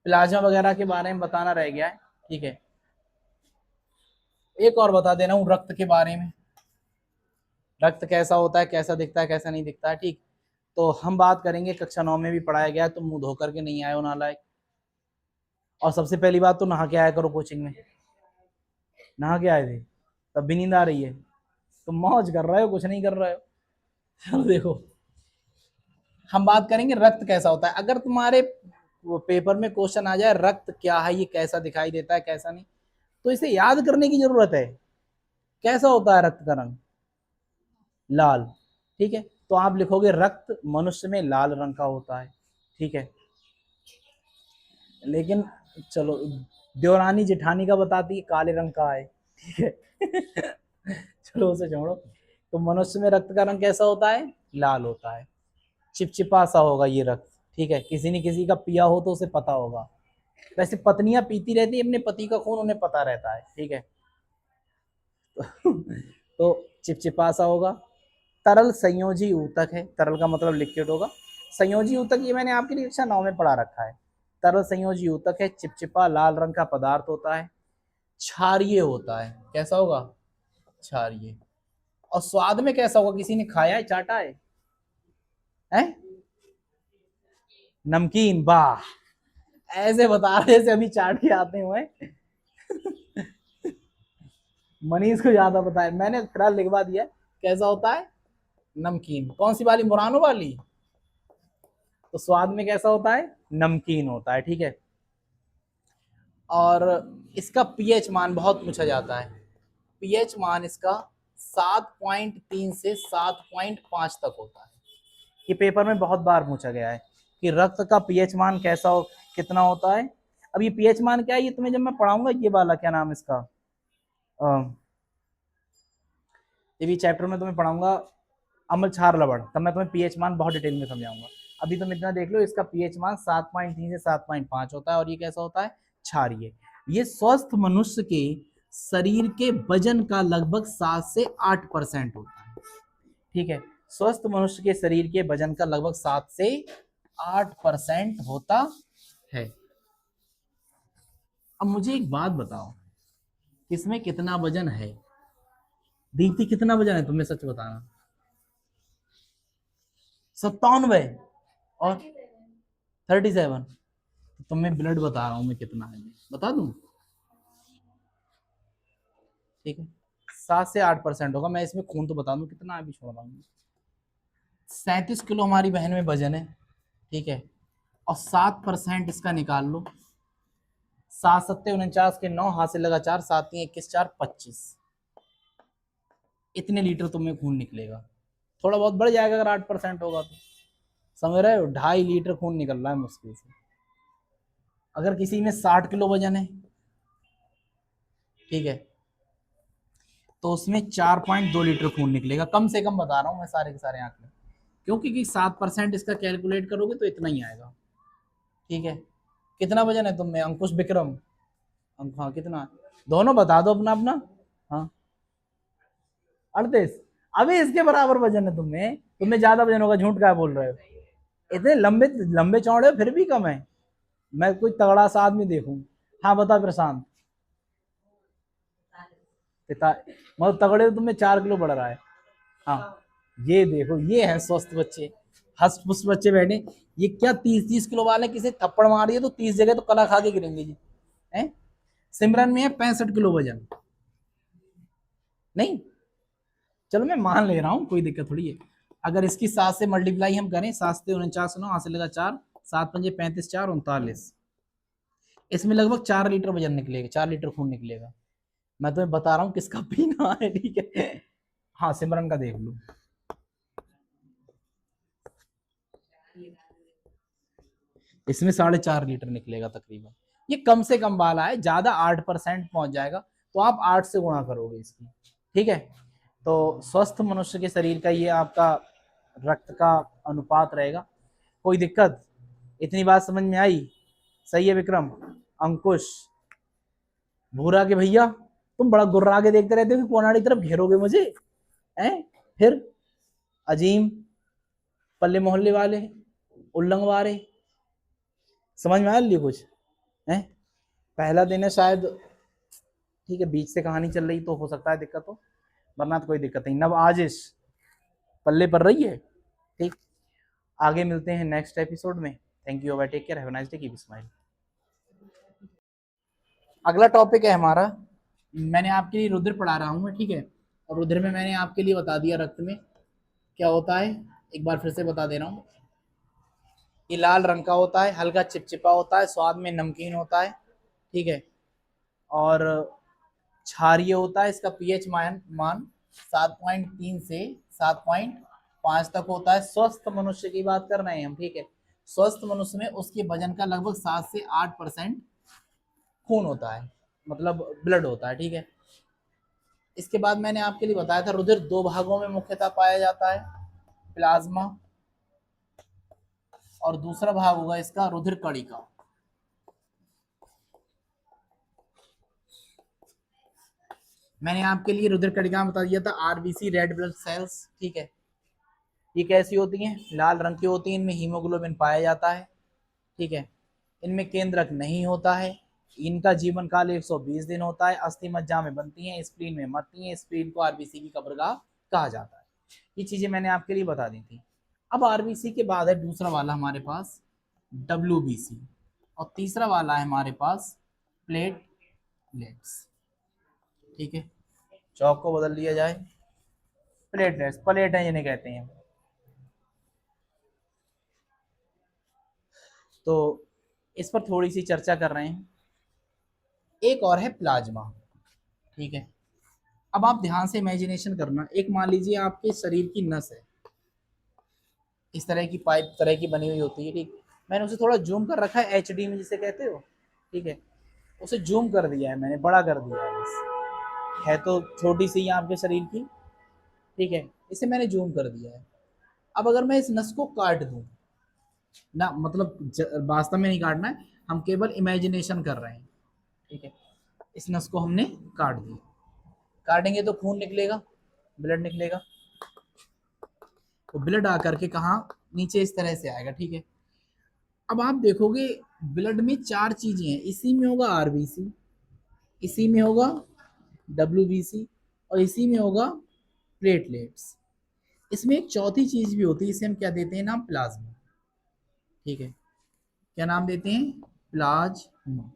प्लाज्मा वगैरह के बारे में बताना रह गया है, ठीक है। एक और बता देना हूँ रक्त के बारे में। रक्त कैसा होता है, कैसा दिखता है, कैसा नहीं दिखता है, ठीक। तो हम बात करेंगे, कक्षा 9 में भी पढ़ाया गया है, तुम मुंह धो करके नहीं आए हो नालायक। और सबसे पहली बात तो नहा के आया करो कोचिंग में। नहा के आए थे तब भी नींद आ रही है, तुम मौज कर रहे हो, कुछ नहीं कर रहे हो। चलो देखो, हम बात करेंगे रक्त कैसा होता है। अगर तुम्हारे पेपर में क्वेश्चन आ जाए रक्त क्या है, ये कैसा दिखाई देता है, कैसा नहीं, तो इसे याद करने की जरूरत है। कैसा होता है रक्त का रंग? लाल। ठीक है, तो आप लिखोगे रक्त मनुष्य में लाल रंग का होता है। ठीक है, लेकिन चलो देवरानी जेठानी का बताती है काले रंग का है। ठीक है चलो उसे छोड़ो। तो मनुष्य में रक्त का रंग कैसा होता है? लाल होता है, चिपचिपा सा होगा ये रक्त। ठीक है, किसी ने किसी का पिया हो तो उसे पता होगा। वैसे पत्नियां पीती रहती है अपने पति का खून, उन्हें पता रहता है। ठीक है तो चिपचिपा सा होगा। तरल संयोजी ऊतक है, तरल का मतलब लिक्विड होगा। संयोजी ऊतक ये मैंने आपके लिए कक्षा 9 में पढ़ा रखा है। तरल संयोजी ऊतक है, चिपचिपा लाल रंग का पदार्थ होता है, क्षारीय होता है। कैसा होगा? क्षारीय। और स्वाद में कैसा होगा? किसी ने खाया है, चाटा है? हैं? नमकीन, वाह, ऐसे बता रहे थे अभी चाट के आते हुए मनीष को ज्यादा पता है, मैंने फिलहाल लिखवा दिया। कैसा होता है? नमकीन। कौन सी वाली? मुरानो वाली। तो स्वाद में कैसा होता है? नमकीन होता है। ठीक है, और इसका पीएच मान बहुत पूछा जाता है। पीएच मान इसका 7.3 से 7.5 तक होता है। ये पेपर में बहुत बार पूछा गया है कि रक्त का पीएच मान कैसा हो, कितना होता है। अब ये पीएच मान क्या है, ये तुम्हें जब मैं पढ़ाऊंगा, ये वाला क्या नाम इसका, ये भी चैप्टर में तुम्हें पढ़ाऊंगा अम्ल क्षार लवण, तब मैं तुम्हें पीएच मान बहुत डिटेल में समझाऊंगा। अभी तुम इतना देख लो, इसका पीएच मान 7.3 से 7.5 होता है। और ये कैसा होता है? क्षारीय। ये स्वस्थ मनुष्य के शरीर के वजन का लगभग 7 से 8% होता है। ठीक है, स्वस्थ मनुष्य के शरीर के वजन का लगभग 7 से 8% होता है। अब मुझे एक बात बताओ, इसमें कितना वजन है? दीप्ति कितना वजन है, तुम्हें सच बताना। 97 और 37। तो तुम्हें ब्लड बता रहा हूं मैं कितना है, बता दूं? ठीक है, 7 से 8% होगा। मैं इसमें खून तो बता दूं कितना अभी छोड़ रहा हूँ। 37 किलो हमारी बहन में वजन है। ठीक है, और 7% इसका निकाल लो। 7 सत्ते 49 के 9, हाथ से लगा 4, 7 3 21 4 25। इतने लीटर तुम्हें खून निकलेगा। थोड़ा बहुत बढ़ जाएगा अगर 8% होगा तो। समझ रहे हो? 2.5 लीटर खून निकल रहा है मुश्किल से। अगर किसी में 60 किलो वजन है, ठीक है, तो उसमें 4.2 लीटर खून निकलेगा, कम से कम बता रहा हूं मैं सारे के सारे आंकड़े। क्योंकि 7% इसका कैलकुलेट करोगे तो इतना ही आएगा। ठीक है, कितना वजन है तुम में अंकुश विक्रम? हाँ कितना? दोनों बता दो अपना अपना। हाँ 38। अभी इसके बराबर वजन है तुम्हें, तुम्हें ज्यादा वजन होगा, झूठ क्या बोल रहे हो? इतने लंबे लंबे चौड़े हो, फिर भी कम है। मैं कोई तगड़ा सा आदमी देखूं। हाँ बता प्रशांत। पिता मतलब तगड़े हो, तुम्हें 4 किलो बढ़ रहा है। हाँ, ये देखो, ये है स्वस्थ बच्चे, हस्त पुष्ट बच्चे बैठे। ये क्या 30 30 किलो वाले किसे थप्पड़ मारिए तो 30 जगह तो कला खा के गिरेंगे जी। हैं? सिमरन में है 65 किलो वजन। नहीं, चलो मैं मान ले रहा हूँ, कोई दिक्कत थोड़ी है। अगर इसकी 7 से मल्टीप्लाई हम करें, 7 से 49 9, हाथ से लगा 4, 7 5 35 4 39, इसमें लगभग 4 लीटर वजन निकलेगा, 4 लीटर खून निकलेगा। मैं तुम्हें बता रहा हूँ किसका पीना है। ठीक है, हाँ सिमरन का देख लो। इसमें 4.5 लीटर निकलेगा तकरीबन। ये कम से कम वाला है, ज्यादा 8% पहुंच जाएगा, तो आप 8 से गुणा करोगे इसकी। ठीक है, तो स्वस्थ मनुष्य के शरीर का ये आपका रक्त का अनुपात रहेगा। कोई दिक्कत? इतनी बात समझ में आई? सही है विक्रम, अंकुश, भूरा के भैया, तुम बड़ा गुर्रा के देखते रहते हो कि कोनाड़ी तरफ घेरोगे मुझे, हैं? फिर अजीम, पल्ले मोहल्ले वाले, उल्लंग वाले, समझ में आया लिए कुछ? है पहला दिन है शायद। ठीक है, बीच से कहानी चल रही तो हो सकता है दिक्कत हो, वरना तो कोई दिक्कत नहीं। नव आजिश, पल्ले पर रही है। ठीक, आगे मिलते हैं नेक्स्ट एपिसोड में। Thank you, bye, take care, have a nice day, keep smile. अगला टॉपिक है हमारा, मैंने आपके लिए रुधिर पढ़ा रहा हूँ मैं, ठीक है। और रुधिर में मैंने आपके लिए बता दिया रक्त में क्या होता है, एक बार फिर से बता दे रहा हूँ। ये लाल रंग का होता है, हल्का चिपचिपा होता है, स्वाद में नमकीन होता है, ठीक है। और क्षारीय होता है, इसका पीएच मान 7.3 से 7.5 तक होता है। स्वस्थ मनुष्य की बात कर रहे हैं हम, ठीक है। स्वस्थ मनुष्य में उसके वजन का लगभग 7 से 8% खून होता है, मतलब ब्लड होता है, ठीक है। इसके बाद मैंने आपके लिए बताया था रुधिर दो भागों में मुख्यतः पाया जाता है, प्लाज्मा और दूसरा भाग होगा इसका रुधिर कणिका। मैंने आपके लिए रुधिर कणिका बता दिया था, आरबीसी, रेड ब्लड सेल्स, ठीक है। ये कैसी होती हैं, लाल रंग की होती हैं, इनमें हीमोग्लोबिन पाया जाता है, ठीक है। इनमें केंद्रक नहीं होता है, इनका जीवन काल 120 दिन होता है। अस्थि मज्जा में बनती हैं, स्प्लीन में मरती हैं, स्प्लीन को आरबीसी की कब्रगाह कहा जाता है। ये चीजें मैंने आपके लिए बता दी थी। अब आरबीसी के बाद है दूसरा वाला हमारे पास डब्ल्यूबीसी, और तीसरा वाला है हमारे पास प्लेटलेट्स, ठीक है। चौक को बदल लिया जाए, प्लेटलेट्स, प्लेट है जिन्हें कहते हैं। तो इस पर थोड़ी सी चर्चा कर रहे हैं। एक और है प्लाज्मा, ठीक है। अब आप ध्यान से इमेजिनेशन करना, एक मान लीजिए आपके शरीर की नस है, इस तरह की पाइप तरह की बनी हुई होती है, ठीक। मैंने उसे थोड़ा जूम कर रखा है, एचडी में जिसे कहते हो, ठीक है। उसे जूम कर दिया है मैंने, बड़ा कर दिया है बस। है तो छोटी सी ही आपके शरीर की, ठीक है। इसे मैंने जूम कर दिया है। अब अगर मैं इस नस को काट दूं ना, मतलब वास्तव में नहीं काटना है, हम केवल इमेजिनेशन कर रहे हैं, ठीक है। इस नस को हमने काट दिया, काटेंगे तो खून निकलेगा, ब्लड निकलेगा। तो ब्लड आकर के कहाँ, नीचे इस तरह से आएगा, ठीक है। अब आप देखोगे ब्लड में चार चीजें हैं, इसी में होगा आरबीसी, इसी में होगा डब्ल्यूबीसी, और इसी में होगा प्लेटलेट्स। इसमें एक चौथी चीज भी होती है, इसे हम क्या देते हैं नाम, प्लाज्मा, ठीक है। क्या नाम देते हैं, प्लाज्मा।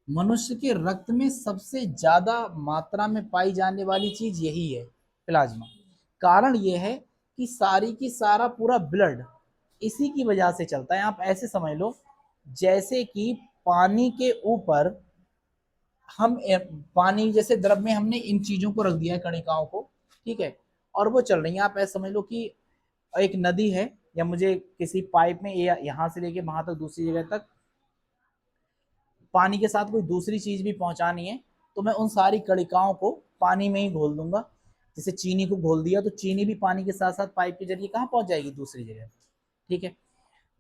मनुष्य के रक्त में सबसे ज्यादा मात्रा में पाई जाने वाली चीज यही है, प्लाज्मा। कारण यह है कि सारी की सारा पूरा ब्लड इसी की वजह से चलता है। आप ऐसे समझ लो जैसे कि पानी के ऊपर हम पानी जैसे द्रव में हमने इन चीजों को रख दिया है, कणिकाओं को, ठीक है। और वो चल रही है। आप ऐसे समझ लो कि एक नदी है, या मुझे किसी पाइप में यहाँ से लेके वहां तक दूसरी जगह तक पानी के साथ कोई दूसरी चीज भी पहुंचानी है, तो मैं उन सारी कणिकाओं को पानी में ही घोल दूंगा। जैसे चीनी को घोल दिया, तो चीनी भी पानी के साथ साथ पाइप के जरिए कहाँ पहुंच जाएगी, दूसरी जगह, ठीक है।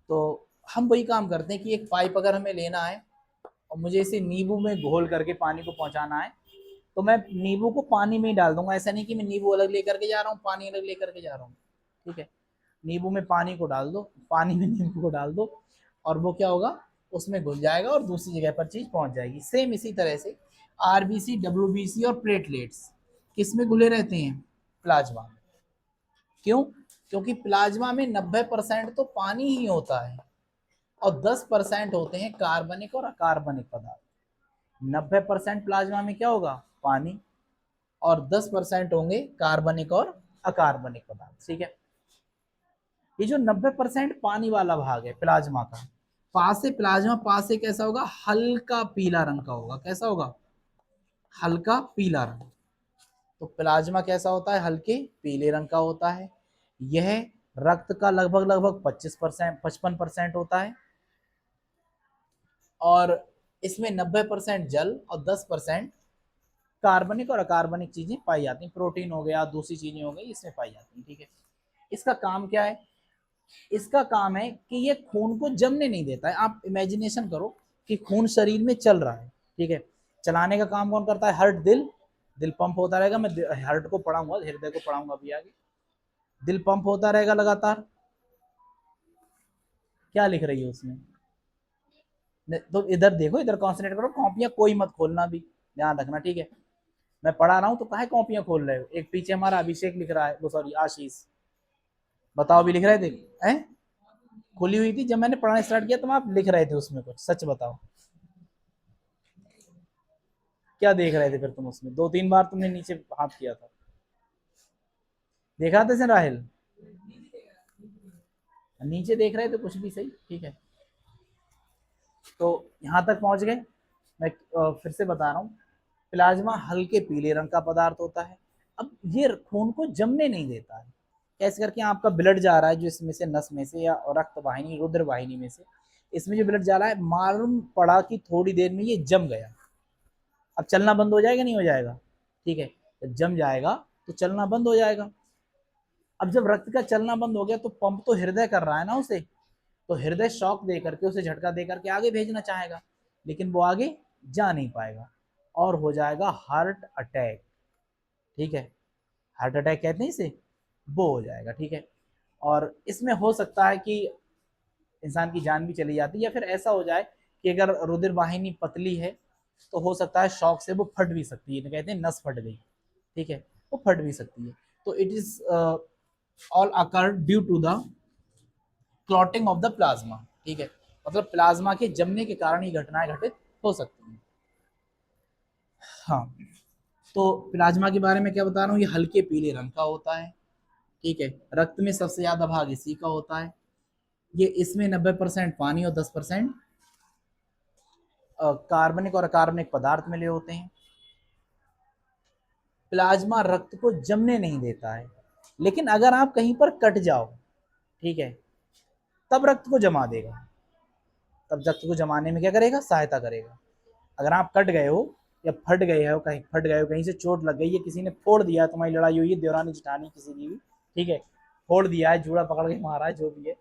तो हम वही काम करते हैं कि एक पाइप अगर हमें लेना है और मुझे इसे नींबू में घोल करके पानी को पहुंचाना है, तो मैं नींबू को पानी में ही डाल दूंगा। ऐसा नहीं कि मैं नींबू अलग लेकर के जा रहा हूँ, पानी अलग लेकर के जा रहा हूँ, ठीक है। नींबू में पानी को डाल दो, पानी में नींबू को डाल दो, और वो क्या होगा, उसमें घुल जाएगा और दूसरी जगह पर चीज पहुंच जाएगी। सेम इसी तरह से आरबीसी, डब्ल्यूबीसी और प्लेटलेट्स किस में घुले रहते हैं, प्लाज्मा में। क्यों, क्योंकि प्लाज्मा में 90% तो पानी ही होता है, और 10% होते हैं कार्बनिक और अकार्बनिक पदार्थ। 90% प्लाज्मा में क्या होगा, पानी, और 10% होंगे कार्बनिक और अकार्बनिक पदार्थ, ठीक है। ये जो 90% पानी वाला भाग है प्लाज्मा का, पास से प्लाज्मा पास से कैसा होगा, हल्का पीला रंग का होगा। कैसा होगा, हल्का पीला रंग। तो प्लाज्मा कैसा होता है, हल्के पीले रंग का होता है। यह रक्त का लगभग लगभग 25%, 55% होता है, और इसमें 90% जल और 10% कार्बनिक और अकार्बनिक चीजें पाई जाती हैं। प्रोटीन हो गया, दूसरी चीजें हो गई, इसमें पाई जाती हैं, ठीक है। इसका काम क्या है, इसका काम है कि ये खून को जमने नहीं देता है। आप इमेजिनेशन करो कि खून शरीर में चल रहा है, ठीक है। चलाने का काम कौन करता है, हार्ट, दिल। दिल पंप होता रहेगा, मैं हार्ट को पढ़ाऊंगा, हृदय को पढ़ाऊंगा अभी आगे। दिल पंप होता रहेगा लगातार। क्या लिख रही है उसमें, तो इधर देखो, इधर कॉन्सेंट्रेट करो, कॉपियां कोई मत खोलना भी, ध्यान रखना, ठीक है। मैं पढ़ा रहा हूँ तो काहे कॉपियां खोल रहे हो। एक पीछे हमारा अभिषेक लिख रहा है, वो सॉरी आशीष, बताओ, भी लिख रहे थे हैं? खुली हुई थी जब मैंने पढ़ाना स्टार्ट किया, तो आप लिख रहे थे उसमें कुछ, सच बताओ क्या देख रहे थे फिर तुम उसमें? 2-3 बार तुमने नीचे हाथ किया था, देखा था से राहिल? नीचे देख रहे थे कुछ भी, सही, ठीक है। तो यहाँ तक पहुंच गए। मैं फिर से बता रहा हूँ, प्लाज्मा हल्के पीले रंग का पदार्थ होता है। अब ये खून को जमने नहीं देता है। कैसे करके आपका ब्लड जा रहा है जो इसमें से, नस में से या रक्त वाहिनी, रुद्र वाहिनी में से, इसमें जो ब्लड जा रहा है, मालूम पड़ा कि थोड़ी देर में ये जम गया, अब चलना बंद हो जाएगा, नहीं हो जाएगा? ठीक है, जब जम जाएगा तो चलना बंद हो जाएगा। अब जब रक्त का चलना बंद हो गया तो पंप तो हृदय कर रहा है ना उसे, तो हृदय शॉक दे करके, उसे झटका दे करके आगे भेजना चाहेगा, लेकिन वो आगे जा नहीं पाएगा और हो जाएगा हार्ट अटैक। ठीक है, हार्ट अटैक कहते हैं इसे, वो हो जाएगा। ठीक है, और इसमें हो सकता है कि इंसान की जान भी चली जाती है, या फिर ऐसा हो जाए कि अगर रुधिर वाहिनी पतली है तो हो सकता है शॉक से वो फट भी सकती है, कहते हैं नस फट गई। ठीक है, वो फट भी सकती है। तो it is all occur due to the clotting of the plasma. ठीक है, मतलब प्लाज्मा के जमने के कारण ये घटनाएं घटित हो सकती हैं। हाँ, तो प्लाज्मा के बारे में क्या बता रहा हूँ, ये हल्के पीले रंग का होता है। ठीक है, रक्त में सबसे ज्यादा भाग इसी का होता है। ये इसमें 90% पानी और 10% कार्बनिक और अकार्बनिक पदार्थ मिले होते हैं। प्लाज्मा रक्त को जमने नहीं देता है, लेकिन अगर आप कहीं पर कट जाओ, ठीक है, तब रक्त को जमा देगा, तब रक्त को जमाने में क्या करेगा, सहायता करेगा। अगर आप कट गए हो या फट गए हो, कहीं फट गए हो, कहीं से चोट लग गई है, किसी ने फोड़ दिया, तुम्हारी लड़ाई हुई है देवरानी जिठानी किसी की भी, ठीक है, फोड़ दिया है, जूड़ा पकड़ के मारा है, जो भी है,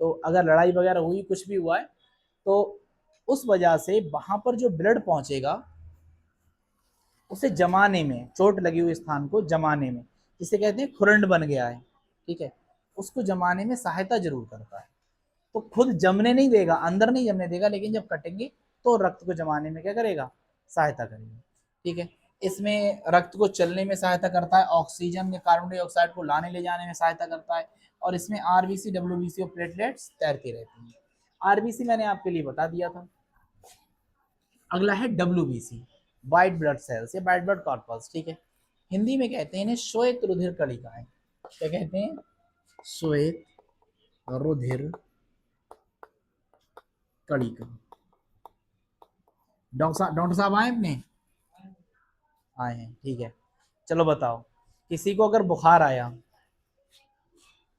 तो अगर लड़ाई वगैरह हुई, कुछ भी हुआ है, तो उस वजह से वहां पर जो ब्लड पहुंचेगा उसे जमाने में, चोट लगी हुई स्थान को जमाने में, जिसे कहते हैं खुरंड बन गया है, ठीक है, उसको जमाने में सहायता जरूर करता है। तो खुद जमने नहीं देगा, अंदर नहीं जमने देगा, लेकिन जब कटेंगे तो रक्त को जमाने में क्या करेगा, सहायता करेगा। ठीक है, इसमें रक्त को चलने में सहायता करता है, ऑक्सीजन या कार्बन डाइऑक्साइड को लाने ले जाने में सहायता करता है, और इसमें आरबीसी, डब्ल्यूबीसी और प्लेटलेट्स तैरती रहती हैं। आरबीसी मैंने आपके लिए बता दिया था। अगला है डब्ल्यूबीसी, व्हाइट ब्लड सेल्स या व्हाइट ब्लड कॉर्पस। ठीक है, हिंदी में कहते हैं इन्हें श्वेत रुधिर कणिकाएं। क्या कहते हैं, श्वेत रुधिर कणिका। डॉक्टर साहब आए अपने, आए हैं, ठीक है। चलो बताओ, किसी को अगर बुखार आया,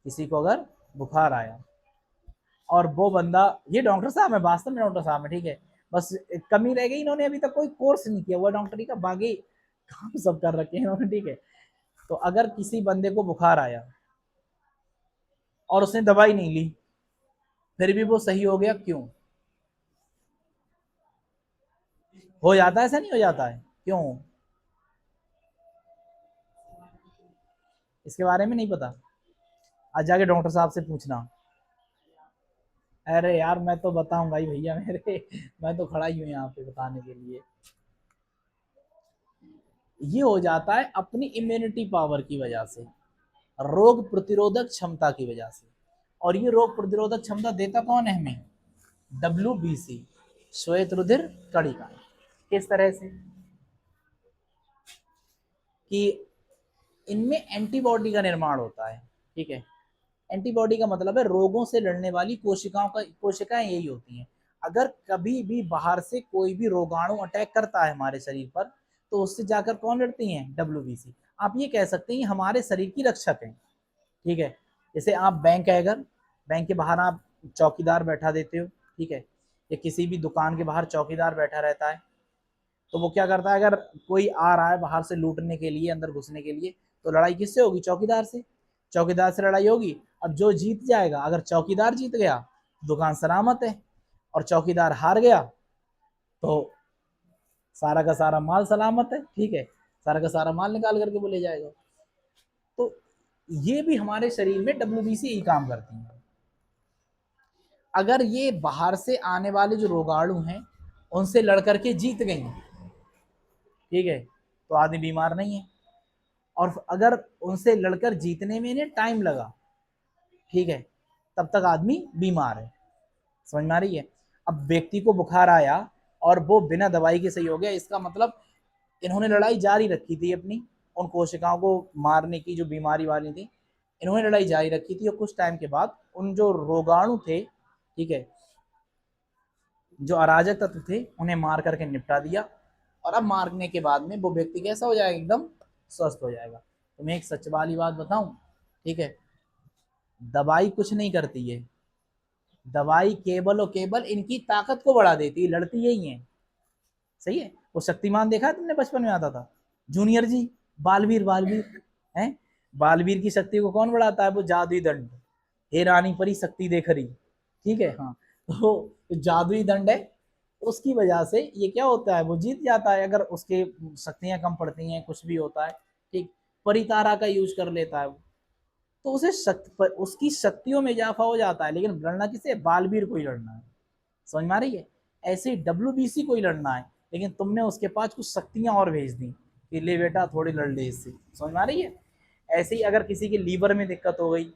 किसी को अगर बुखार आया और वो बंदा, ये डॉक्टर साहब है, वास्तव में डॉक्टर साहब है, ठीक है, बस कमी रह गई, इन्होंने अभी तक कोई कोर्स नहीं किया हुआ डॉक्टरी का, बाकी काम सब कर रखे हैं इन्होंने। ठीक है, तो अगर किसी बंदे को बुखार आया और उसने दवाई नहीं ली, फिर भी वो सही हो गया, क्यों हो जाता है, ऐसा नहीं हो जाता है, क्यों? इसके बारे में नहीं पता? आज जाके डॉक्टर साहब से पूछना। अरे यार, मैं तो बताऊंगा ही भैया मेरे, मैं तो खड़ा ही हूँ यहाँ पे बताने के लिए। ये हो जाता है अपनी इम्यूनिटी पावर की वजह से, रोग प्रतिरोधक क्षमता की वजह से। और ये रोग प्रतिरोधक क्षमता देता कौन है हमें, डब्ल्यूबीसी, श्वेत रुधिर कणिका। किस तरह से कि इनमें एंटीबॉडी का निर्माण होता है। ठीक है, एंटीबॉडी का मतलब है रोगों से लड़ने वाली कोशिकाओं का, कोशिकाएं यही होती हैं। अगर कभी भी बाहर से कोई भी रोगाणु अटैक करता है हमारे शरीर पर, तो उससे जाकर कौन लड़ती हैं, डब्ल्यूबीसी। आप ये कह सकते हैं हमारे शरीर की रक्षक हैं। ठीक है, जैसे आप बैंक है, अगर बैंक के बाहर आप चौकीदार बैठा देते हो, ठीक है, या किसी भी दुकान के बाहर चौकीदार बैठा रहता है, तो वो क्या करता है, अगर कोई आ रहा है बाहर से लूटने के लिए, अंदर घुसने के लिए, तो लड़ाई किससे होगी, चौकीदार से। चौकीदार से लड़ाई होगी। अब जो जीत जाएगा, अगर चौकीदार जीत गया दुकान सलामत है, और चौकीदार हार गया तो सारा का सारा माल सलामत है। ठीक है, सारा का सारा माल निकाल करके वो ले जाएगा। तो ये भी हमारे शरीर में डब्ल्यूबीसी यही काम करती है। अगर ये बाहर से आने वाले जो रोगाणु हैं उनसे लड़ करके जीत गई, ठीक है, तो आदमी बीमार नहीं है। और अगर उनसे लड़कर जीतने में इन्हें टाइम लगा, ठीक है, तब तक आदमी बीमार है। समझ में आ रही है? अब व्यक्ति को बुखार आया और वो बिना दवाई के सही हो गया, इसका मतलब इन्होंने लड़ाई जारी रखी थी अपनी, उन कोशिकाओं को मारने की जो बीमारी वाली थी, इन्होंने लड़ाई जारी रखी थी और कुछ टाइम के बाद उन जो रोगाणु थे, ठीक है, जो अराजक तत्व थे, उन्हें मार करके निपटा दिया। और अब मारने के बाद में वो व्यक्ति कैसा हो जाएगा? एकदम स्वस्थ हो जाएगा। तो मैं एक सच वाली बात बताऊं, ठीक है, दवाई कुछ नहीं करती है, दवाई केवल और केवल इनकी ताकत को बढ़ा देती है, लड़ती यही है। सही है? वो शक्तिमान देखा है तुमने, बचपन में आता था जूनियर जी, बालवीर, बालवीर है, बालवीर की शक्ति को कौन बढ़ाता है? वो जादुई दंड, हे रानी परी शक्ति देख रही, ठीक है, हाँ, तो जादुई दंड है, उसकी वजह से ये क्या होता है? वो जीत जाता है, अगर उसके शक्तियां कम पड़ती हैं, कुछ भी होता है, ठीक, परितारा का यूज कर लेता है वो, तो उसे उसकी शक्तियों में इजाफा हो जाता है। लेकिन लड़ना किसे? बालवीर को ही लड़ना है। समझ में आ रही है? ऐसे ही WBC को ही लड़ना है, लेकिन तुमने उसके पास कुछ शक्तियां और भेज दी कि ले बेटा थोड़ी लड़ ले इससे। समझ में आ रही है? ऐसे ही अगर किसी के लीवर में दिक्कत हो गई,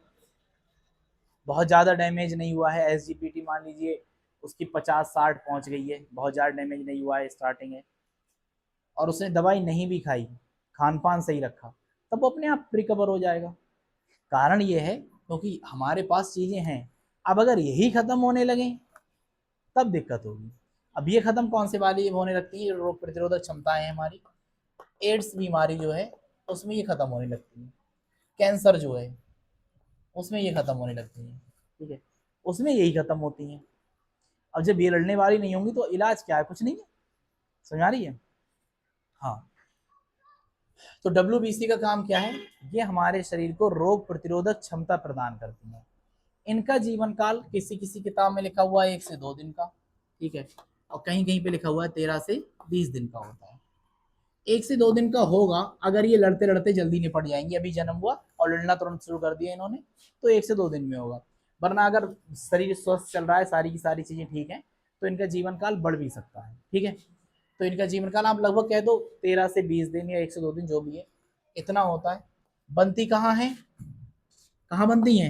बहुत ज्यादा डैमेज नहीं हुआ है, SGPT मान लीजिए उसकी 50-60 पहुंच गई है, बहुत ज्यादा डैमेज नहीं हुआ है, स्टार्टिंग है, और उसने दवाई नहीं भी खाई, खान पान सही रखा, तब वो अपने आप रिकवर हो जाएगा। कारण ये है क्योंकि हमारे पास चीजें हैं। अब अगर यही खत्म होने लगे तब दिक्कत होगी। अब ये खत्म कौन से वाली होने लगती है? रोग प्रतिरोधक क्षमताएं है हमारी, एड्स बीमारी जो है उसमें ये खत्म होने लगती है, कैंसर जो है उसमें ये खत्म होने लगती है, ठीक है, उसमें यही खत्म होती है। अब जब ये लड़ने वाली नहीं होंगी तो इलाज क्या है? कुछ नहीं है। समझ आ रही है? हाँ, तो WBC का काम क्या है? ये हमारे शरीर को रोग प्रतिरोधक क्षमता प्रदान करती है। इनका जीवन काल किसी किसी किताब में लिखा हुआ है 1 से 2 दिन का, ठीक है, और कहीं कहीं पे लिखा हुआ है 13 से 20 दिन का होता है। 1 से 2 दिन का होगा अगर ये लड़ते लड़ते जल्दी निपट जाएंगे, अभी जन्म हुआ और लड़ना तुरंत शुरू कर दिया इन्होंने, तो 1 से 2 दिन में होगा। वरना अगर शरीर स्वस्थ चल रहा है, सारी की सारी चीजें ठीक है, तो इनका जीवन काल बढ़ भी सकता है, ठीक है। तो इनका जीवन काल आप लगभग कह दो 13 से 20 दिन या 1 से 2 दिन जो भी है, इतना होता है। बनती कहाँ है? कहाँ बनती है?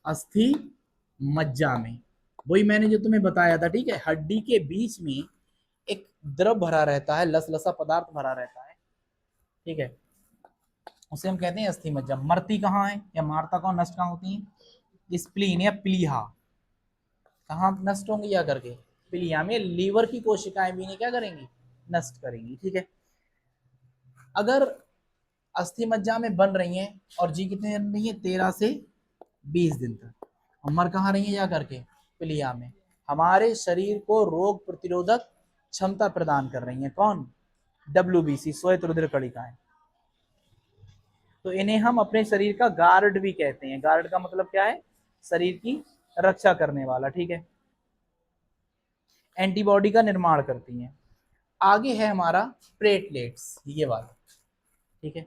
अस्थि मज्जा में। वही मैंने जो तुम्हें बताया था, ठीक है, हड्डी के बीच में एक द्रव भरा रहता है, लसलसा पदार्थ भरा रहता है, ठीक है, उसे हम कहते हैं अस्थि मज्जा। मरती कहाँ है या मारता कौन, नष्ट कहाँ होती है? स्प्लीन या प्लीहा। कहाँ नष्ट होंगी या करके? प्लीहा में। लीवर की कोशिकाएं भी नहीं क्या करेंगी? नष्ट करेंगी, ठीक है। अगर अस्थि मज्जा में बन रही हैं और जी कितने दिन रही है? 13 से 20 दिन तक। और मर कहाँ रही है जा करके? प्लिया में। हमारे शरीर को रोग प्रतिरोधक क्षमता प्रदान कर रही है। कौन? WBC, श्वेत रुधिर कणिकाएं। तो इन्हें हम अपने शरीर का गार्ड भी कहते हैं। गार्ड का मतलब क्या है? शरीर की रक्षा करने वाला, ठीक है। एंटीबॉडी का निर्माण करती हैं। आगे है हमारा प्लेटलेट्स, ये वाला, ठीक है।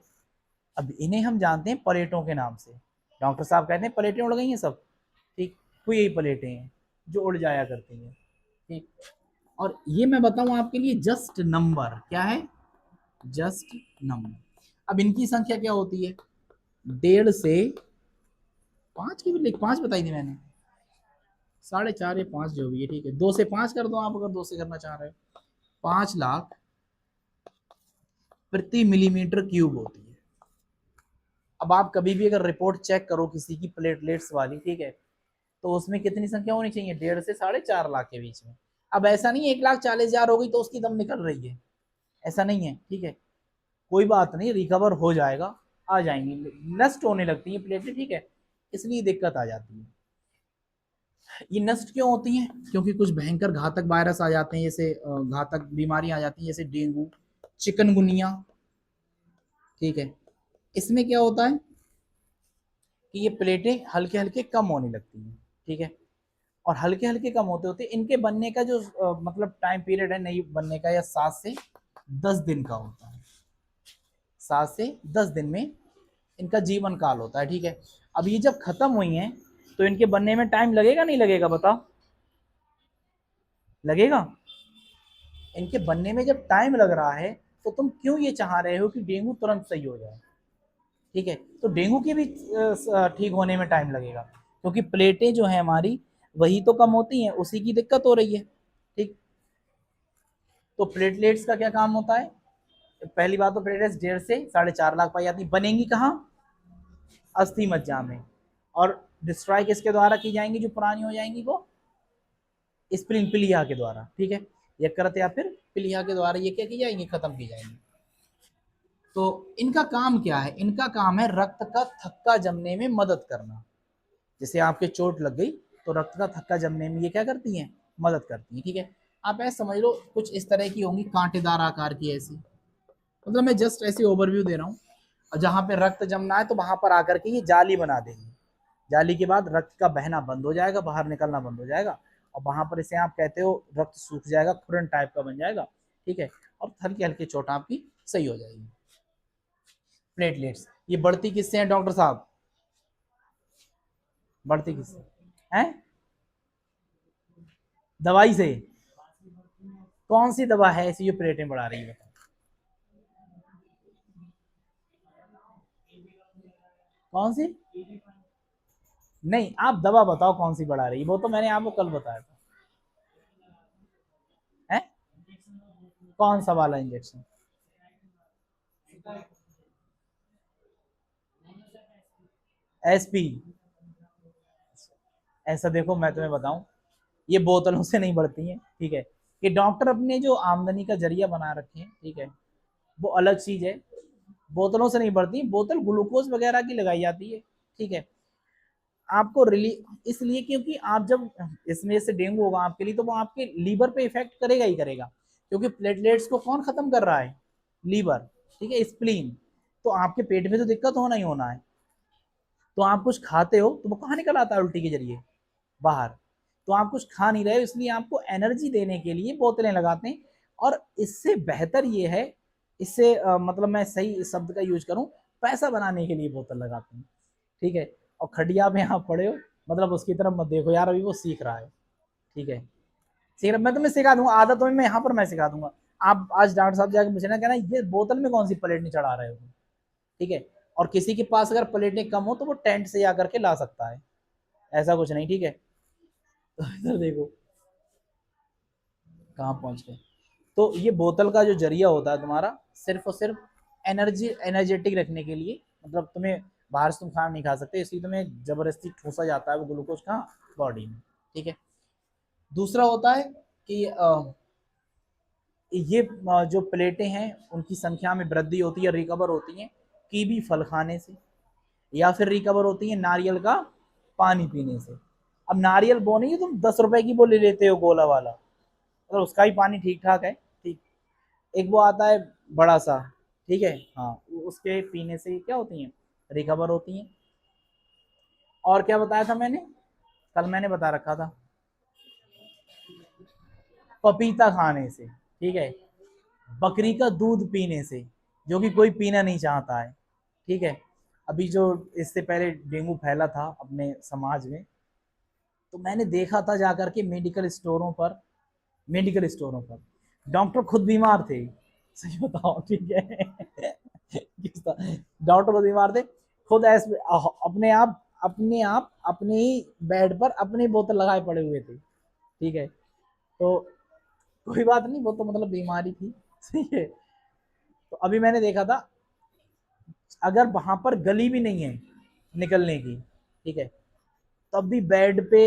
अब इन्हें हम जानते हैं प्लेटों के नाम से। डॉक्टर साहब कहते हैं प्लेटें उड़ गई हैं सब, ठीक, तो यही प्लेटें हैं जो उड़ जाया करती हैं, ठीक। और ये मैं बताऊं आपके लिए जस्ट नंबर क्या है? Just number. अब इनकी संख्या क्या होती है? 1.5 से 5 की भी लिख, 5 बताई थी मैंने, 4.5 या 5 जो भी है, ठीक है, 2 से 5 कर दो आप अगर 2 से करना चाह रहे हो। 5 लाख प्रति मिलीमीटर क्यूब होती है। अब आप कभी भी अगर रिपोर्ट चेक करो किसी की प्लेटलेट्स वाली, ठीक है, तो उसमें कितनी संख्या होनी चाहिए? 1.5 से 4.5 लाख के बीच में। अब ऐसा नहीं 1,40,000 हो गई तो उसकी दम निकल रही है, ऐसा नहीं है, ठीक है। कोई बात नहीं, रिकवर हो जाएगा, आ जाएंगी, नष्ट होने लगती है प्लेटें, ठीक है, इसलिए दिक्कत आ जाती है। ये नष्ट क्यों होती हैं? क्योंकि कुछ भयंकर घातक वायरस आ जाते हैं, जैसे घातक बीमारी आ जाती है, जैसे डेंगू, चिकनगुनिया, ठीक है। इसमें क्या होता है कि ये प्लेटें हल्के हल्के कम होने लगती हैं, ठीक है। और हल्के हल्के कम होते होते इनके बनने का जो मतलब टाइम पीरियड है नहीं बनने का, या 7 से 10 दिन का होता है। 7 से 10 दिन में इनका जीवन काल होता है, ठीक है। अब ये जब खत्म हुई हैं तो इनके बनने में टाइम लगेगा नहीं लगेगा? बताओ, लगेगा। इनके बनने में जब टाइम लग रहा है तो तुम क्यों ये चाह रहे हो कि डेंगू तुरंत सही हो जाए? ठीक है। तो डेंगू के भी ठीक होने में टाइम लगेगा, क्योंकि प्लेटें जो है हमारी वही तो कम होती हैं, उसी की दिक्कत हो रही है। ठीक, तो प्लेटलेट्स का क्या काम होता है? पहली बात तो प्लेटलेट्स 1.5 से 4.5 लाख पाई जाती, बनेंगी कहाँ? अस्थि मज्जा में। और डिस्ट्रॉय किसके द्वारा की जाएंगी जो पुरानी हो जाएंगी? वो स्प्लिन पिलिया के द्वारा। ठीक है, यकृत या फिर पिलिया के द्वारा ये क्या की जाएंगी? खत्म की जाएंगी। तो इनका काम क्या है? इनका काम है रक्त का थक्का जमने में मदद करना। जैसे आपके चोट लग गई तो रक्त का थक्का जमने में ये क्या करती हैं? मदद करती हैं। ठीक है, आप ऐसे समझ लो कुछ इस तरह की होंगी, कांटेदार आकार की ऐसी, मतलब मैं जस्ट ऐसी ओवरव्यू दे रहा हूँ। और जहां पे रक्त जमना है तो वहां पर आकर के ये जाली बना देंगे। जाली के बाद रक्त का बहना बंद हो जाएगा, बाहर निकलना बंद हो जाएगा, और वहां पर इसे आप कहते हो रक्त सूख जाएगा, खुरन टाइप का बन जाएगा। ठीक है, और हल्की हल्की चोट आपकी सही हो जाएगी। प्लेटलेट्स ये बढ़ती किससे है डॉक्टर साहब? बढ़ती किससे है? दवाई से। कौन सी दवा है ऐसी जो प्लेटें बढ़ा रही है? कौन सी? नहीं, आप दवा बताओ कौन सी बढ़ा रही है, वो तो मैंने आपको कल बताया था। है? कौन सा वाला इंजेक्शन? एसपी? ऐसा देखो मैं तुम्हें बताऊं, ये बोतलों से नहीं बढ़ती हैं। ठीक है, ये डॉक्टर अपने जो आमदनी का जरिया बना रखे हैं, ठीक है, वो अलग चीज है। बोतलों से नहीं बढ़ती, बोतल ग्लूकोज वगैरह की लगाई जाती है। ठीक है, आपको रिलीफ इसलिए क्योंकि आप जब इसमें से डेंगू होगा आपके लिए तो वो आपके लीवर पे इफेक्ट करेगा ही करेगा, क्योंकि प्लेटलेट्स को कौन खत्म कर रहा है? लीवर। ठीक है, स्प्लीन। तो आपके पेट में तो दिक्कत होना ही होना है। तो आप कुछ खाते हो तो वो कहाँ निकल आता है? उल्टी के जरिए बाहर। तो आप कुछ खा नहीं रहे हो, इसलिए आपको एनर्जी देने के लिए बोतलें लगाते हैं। और इससे बेहतर ये है, इससे मतलब मैं सही शब्द का यूज करूं, पैसा बनाने के लिए बोतल लगाते हैं। ठीक है, और खटिया में आप पड़े हो, मतलब उसकी तरफ मत देखो यार, अभी वो सीख रहा है। ठीक है, सीख रहा, मैं तुम्हें सिखा दूंगा, आदत में मैं यहाँ पर मैं सिखा दूंगा। आप आज डॉक्टर साहब जाके मुझे ना कहना ये बोतल में कौन सी प्लेट नहीं चढ़ा रहे हो। ठीक है, और किसी के पास अगर प्लेटें कम हो तो वो टेंट से आकर के ला सकता है, ऐसा कुछ नहीं। ठीक है, तो इधर देखो कहाँ पहुंच गए। तो ये बोतल का जो जरिया होता है तुम्हारा, सिर्फ और सिर्फ एनर्जेटिक रखने के लिए, मतलब तुम्हें बाहर से तुम खाना नहीं खा सकते, इसलिए तुम्हें जबरदस्ती ठूसा जाता है वो ग्लूकोज का बॉडी में। ठीक है, दूसरा होता है कि ये जो प्लेटें हैं उनकी संख्या में वृद्धि होती है, रिकवर होती है कीवी फल खाने से, या फिर रिकवर होती है नारियल का पानी पीने से। अब नारियल वो नहीं है तुम 10 रुपए की वो ले लेते हो गोला वाला, मतलब उसका ही पानी ठीक ठाक है। ठीक, एक वो आता है बड़ा सा, ठीक है, हाँ, उसके पीने से क्या होती हैं? रिकवर होती हैं। और क्या बताया था मैंने? कल मैंने बता रखा था, पपीता खाने से, ठीक है, बकरी का दूध पीने से, जो कि कोई पीना नहीं चाहता है। ठीक है, अभी जो इससे पहले डेंगू फैला था अपने समाज में, तो मैंने देखा था जाकर के मेडिकल स्टोरों पर डॉक्टर खुद बीमार थे, सही बताओ, ठीक है। डॉक्टर खुद बीमार थे, खुद ऐसे अपने आप अपने ही बेड पर अपनी बोतल लगाए पड़े हुए थे। ठीक है, तो कोई बात नहीं, वो तो मतलब बीमारी थी। सही है, तो अभी मैंने देखा था, अगर वहां पर गली भी नहीं है निकलने की, ठीक है, तब भी बेड पे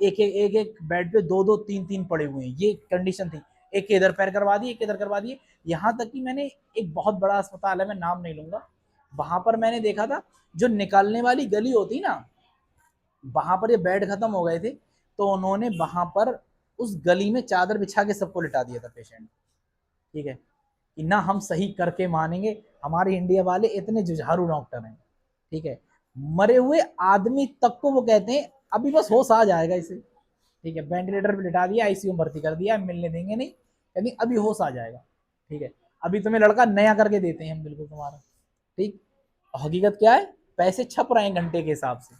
एक बेड पे दो दो तीन तीन पड़े हुए हैं, ये कंडीशन थी। एक के इधर पैर करवा दिए, एक इधर करवा दिए। यहाँ तक कि मैंने एक बहुत बड़ा अस्पताल है, मैं नाम नहीं लूंगा, वहां पर मैंने देखा था, जो निकालने वाली गली होती ना, वहां पर ये बेड खत्म हो गए थे, तो उन्होंने वहां पर उस गली में चादर बिछा के सबको लिटा दिया था पेशेंट। ठीक है, कि ना हम सही करके मानेंगे, हमारे इंडिया वाले इतने जुझारू डॉक्टर हैं। ठीक है, मरे हुए आदमी तक को वो कहते हैं अभी बस होश आ जाएगा इसे। ठीक है, वेंटिलेटर पे लिटा दिया, आईसीयू में भर्ती कर दिया, मिलने देंगे नहीं, यानी अभी होश आ जाएगा। ठीक है, अभी तुम्हें लड़का नया करके देते हैं हम बिल्कुल तुम्हारा। ठीक, हकीकत क्या है? पैसे छप रहे हैं घंटे के हिसाब से।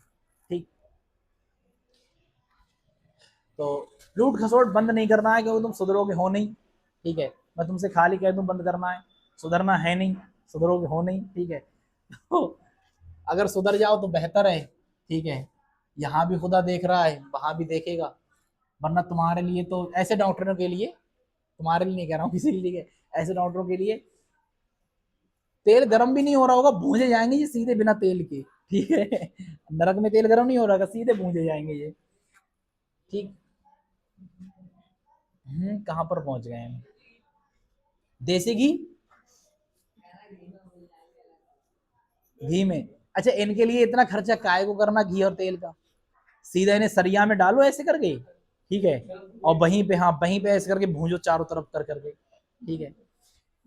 ठीक, तो लूट खसोट बंद नहीं करना है, क्योंकि तुम सुधरोगे हो नहीं। ठीक है, मैं तुमसे खाली कह दूं बंद करना है, सुधरना है नहीं, सुधरोगे हो नहीं। ठीक है, तो अगर सुधर जाओ तो बेहतर है, ठीक है, यहाँ भी खुदा देख रहा है, वहां भी देखेगा। वरना तुम्हारे लिए तो, ऐसे डॉक्टरों के लिए, तुम्हारे लिए नहीं कह रहा हूँ, किसी के लिए, ऐसे डॉक्टरों के लिए तेल गर्म भी नहीं हो रहा होगा, भूंजे जाएंगे ये सीधे बिना तेल के, ठीक है। नरक में तेल गर्म नहीं हो रहा, सीधे भूंजे जाएंगे ये, ठीक। कहाँ पर पहुंच गए हैं? देसी घी, घी में, अच्छा इनके लिए इतना खर्चा काय को करना घी और तेल का, सीधा इन्हें सरिया में डालो ऐसे करके, ठीक है, और वहीं पे, हाँ वहीं पे ऐसे करके भूंजो चारों तरफ कर करके, ठीक है।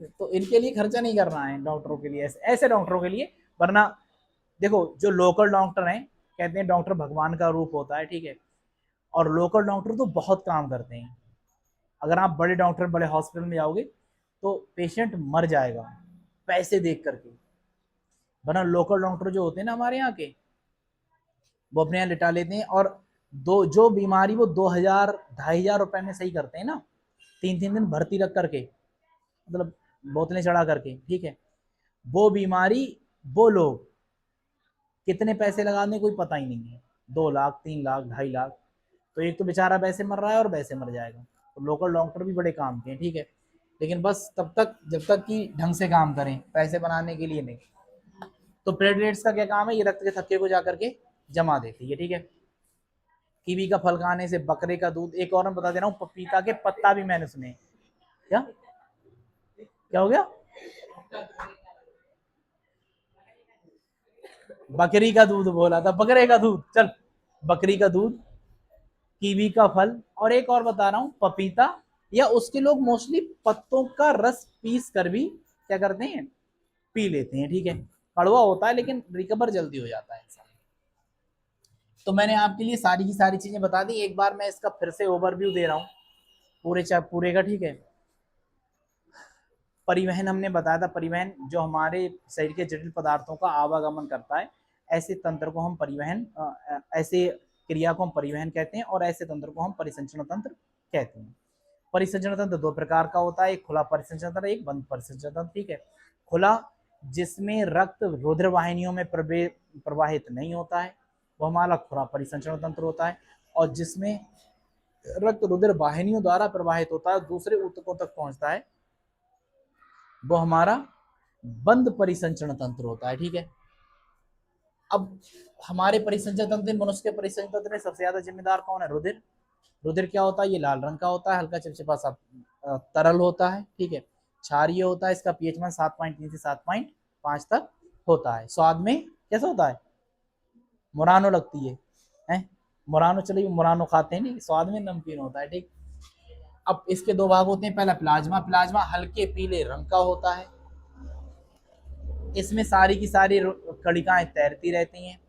तो इनके लिए खर्चा नहीं करना है डॉक्टरों के लिए, ऐसे डॉक्टरों के लिए। वरना देखो, जो लोकल डॉक्टर हैं, कहते हैं डॉक्टर भगवान का रूप होता है, ठीक है, और लोकल डॉक्टर तो बहुत काम करते हैं। अगर आप बड़े डॉक्टर, बड़े हॉस्पिटल में जाओगे तो पेशेंट मर जाएगा पैसे देख करके। वरना लोकल डॉक्टर जो होते हैं ना हमारे यहाँ के, वो अपने यहाँ लिटा लेते हैं, और दो जो बीमारी वो 2000 2500 रुपए में सही करते हैं ना, 3 3 दिन भर्ती रख करके, मतलब बोतलें चढ़ा करके, ठीक है, वो बीमारी, वो लोग कितने पैसे लगाने कोई पता ही नहीं है, 2 लाख 3 लाख 2.5 लाख। तो एक तो बेचारा वैसे मर रहा है और वैसे मर जाएगा। तो लोकल डॉक्टर भी बड़े काम के हैं, ठीक है, लेकिन बस तब तक जब तक कि ढंग से काम करें, पैसे बनाने के लिए नहीं। तो प्लेटलेट्स का क्या काम है, ये रक्त के थक्के को जाकर के जमा देती है, ठीक है। कीवी का फल खाने से, बकरे का दूध, एक और मैं बता दे रहा हूँ, पपीता के पत्ता भी मैंने सुने। क्या क्या हो गया? बकरी का दूध बोला था, बकरे का दूध, चल, बकरी का दूध, कीवी का फल, और एक और बता रहा हूँ, पपीता, या उसके लोग मोस्टली पत्तों का रस पीस कर भी क्या करते हैं, पी लेते हैं, ठीक है। कड़वा होता है लेकिन रिकवर जल्दी हो जाता है इंसान। तो मैंने आपके लिए सारी की सारी चीजें बता दी, एक बार मैं इसका फिर से ओवरव्यू दे रहा हूँ पूरे का, ठीक है। परिवहन हमने बताया था, परिवहन जो हमारे शरीर के जटिल पदार्थों का आवागमन करता है, ऐसे तंत्र को हम परिवहन, ऐसे क्रिया को हम परिवहन कहते हैं, और ऐसे तंत्र को हम परिसंचरण तंत्र कहते हैं। परिसंचरण तंत्र 2 प्रकार का होता है, एक खुला परिसंचरण तंत्र, एक बंद परिसंचरण तंत्र, ठीक है। खुला, जिसमें रक्त रुधिर वाहिनियों में प्रवाहित नहीं होता है, वो हमारा खुला परिसंचरण तंत्र होता है। और जिसमें रक्त रुधिर वाहिनियों द्वारा प्रवाहित होता है, दूसरे ऊतकों तक पहुंचता है, वो हमारा बंद परिसंचरण तंत्र होता है, ठीक है। अब हमारे परिसंचरण तंत्र, मनुष्य के परिसंचरण तंत्र में सबसे ज्यादा जिम्मेदार कौन है? रुधिर। रुधिर क्या होता है? ये लाल रंग का होता है, हल्का चिपचिपा सा तरल होता है, ठीक है, क्षारीय होता है, इसका पीएच मान 7.3 से 7.5 तक होता है। स्वाद में कैसा होता है? मुरानो लगती है? मुरानो, चलिए मुरानो खाते हैं, नहीं, स्वाद में नमकीन होता है, ठीक। अब इसके 2 भाग होते हैं, पहला प्लाज्मा, प्लाज्मा हल्के पीले रंग का होता है, इसमें सारी की सारी कणिकाएं तैरती रहती हैं।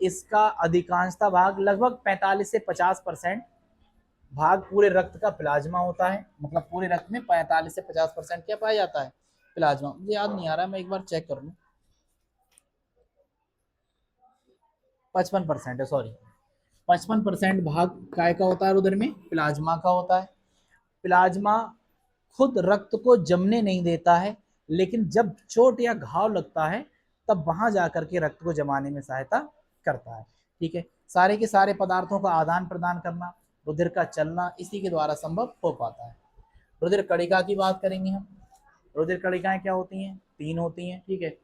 इसका अधिकांशता भाग, लगभग 45 से 50% भाग पूरे रक्त का प्लाज्मा होता है, मतलब पूरे रक्त में 45 से 50% क्या पाया जाता है? प्लाज्मा। मुझे याद नहीं आ रहा, मैं एक बार चेक कर लूँ। 55% है, सॉरी, 55% भाग काय का होता है उधर में? प्लाज्मा का होता है। प्लाज्मा खुद रक्त को जमने नहीं देता है, लेकिन जब चोट या घाव लगता है तब वहां जाकर के रक्त को जमाने में सहायता करता है, ठीक है। सारे के सारे पदार्थों का आदान प्रदान करना, रुधिर का चलना इसी के द्वारा संभव हो पाता है। रुधिर कणिका की बात करेंगे हम। रुधिर कणिकाएं क्या होती हैं? 3 होती हैं, ठीक है,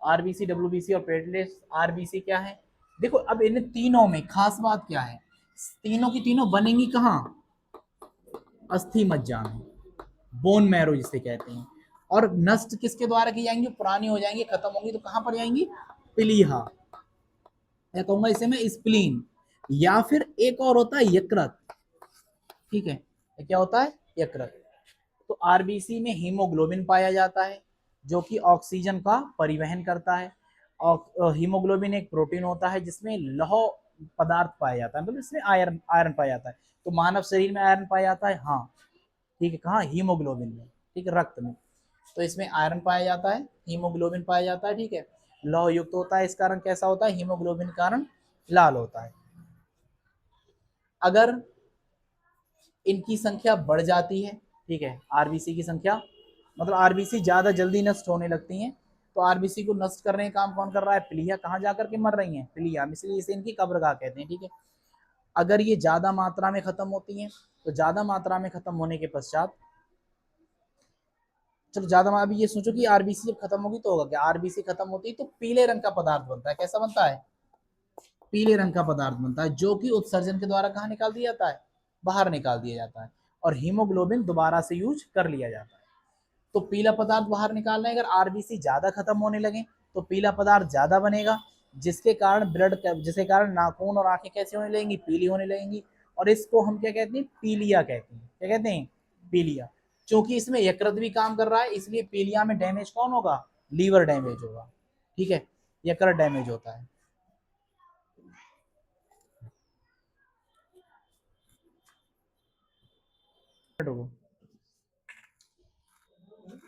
आरबीसी, डब्ल्यूबीसी और प्लेटलेट्स। आरबीसी क्या है? देखो, अब इन तीनों में खास बात क्या है, तीनों की तीनों बनेंगी कहाँ? अस्थि मज्जा में, बोन मैरो जिसे कहते हैं। और नष्ट किसके द्वारा की जाएंगी? पुरानी हो जाएंगी, खत्म होंगी, तो कहां पर जाएंगी? प्लीहा, या कहूंगा इसे मैं स्प्लीन, या फिर एक और होता है यकृत, ठीक है। क्या होता है? यकृत। तो आरबीसी में हीमोग्लोबिन पाया जाता है, जो कि ऑक्सीजन का परिवहन करता है। और हीमोग्लोबिन एक प्रोटीन होता है जिसमें लौह पदार्थ पाया जाता है, मतलब इसमें आयरन आयरन पाया जाता है। तो मानव शरीर में आयरन पाया जाता है, हाँ, ठीक है, कहाँ? हीमोग्लोबिन में, ठीक है, रक्त में। तो इसमें आयरन पाया जाता है, हीमोग्लोबिन पाया जाता है, ठीक है। लौह युक्त होता है, इसका रंग कैसा होता है? हीमोग्लोबिन का रंग लाल होता है। अगर इनकी संख्या बढ़ जाती है, ठीक है, आरबीसी की संख्या, मतलब आरबीसी ज्यादा जल्दी नष्ट होने लगती हैं, तो आरबीसी को नष्ट करने का काम कौन कर रहा है? प्लीहा। कहाँ जाकर के मर रही हैं? प्लीहा में, इसलिए इसे इनकी कब्रगाह कहते हैं, ठीक है। अगर ये ज्यादा मात्रा में खत्म होती हैं तो ज्यादा मात्रा में खत्म होने के पश्चात, चलो ज्यादा, अभी ये सोचो कि आरबीसी जब खत्म होगी तो होगा क्या? आरबीसी खत्म होती है तो पीले रंग का पदार्थ बनता है। कैसा बनता है? पीले रंग का पदार्थ बनता है, जो कि उत्सर्जन के द्वारा कहाँ निकाल दिया जाता है? बाहर निकाल दिया जाता है, और हीमोग्लोबिन दोबारा से यूज कर लिया जाता है। तो पीला पदार्थ बाहर निकालना है। अगर आरबीसी ज्यादा खत्म होने लगे तो पीला पदार्थ ज्यादा बनेगा, जिसके कारण जिसके कारण नाखून और आंखें कैसे होने लगेंगी? पीली होने लगेंगी। और इसको हम क्या कहते हैं? पीलिया कहते हैं। क्या कहते हैं? पीलिया। क्योंकि इसमें यकृत भी काम कर रहा है, इसलिए पीलिया में डैमेज कौन होगा? लीवर डैमेज होगा, ठीक है, यकृत डैमेज होता है।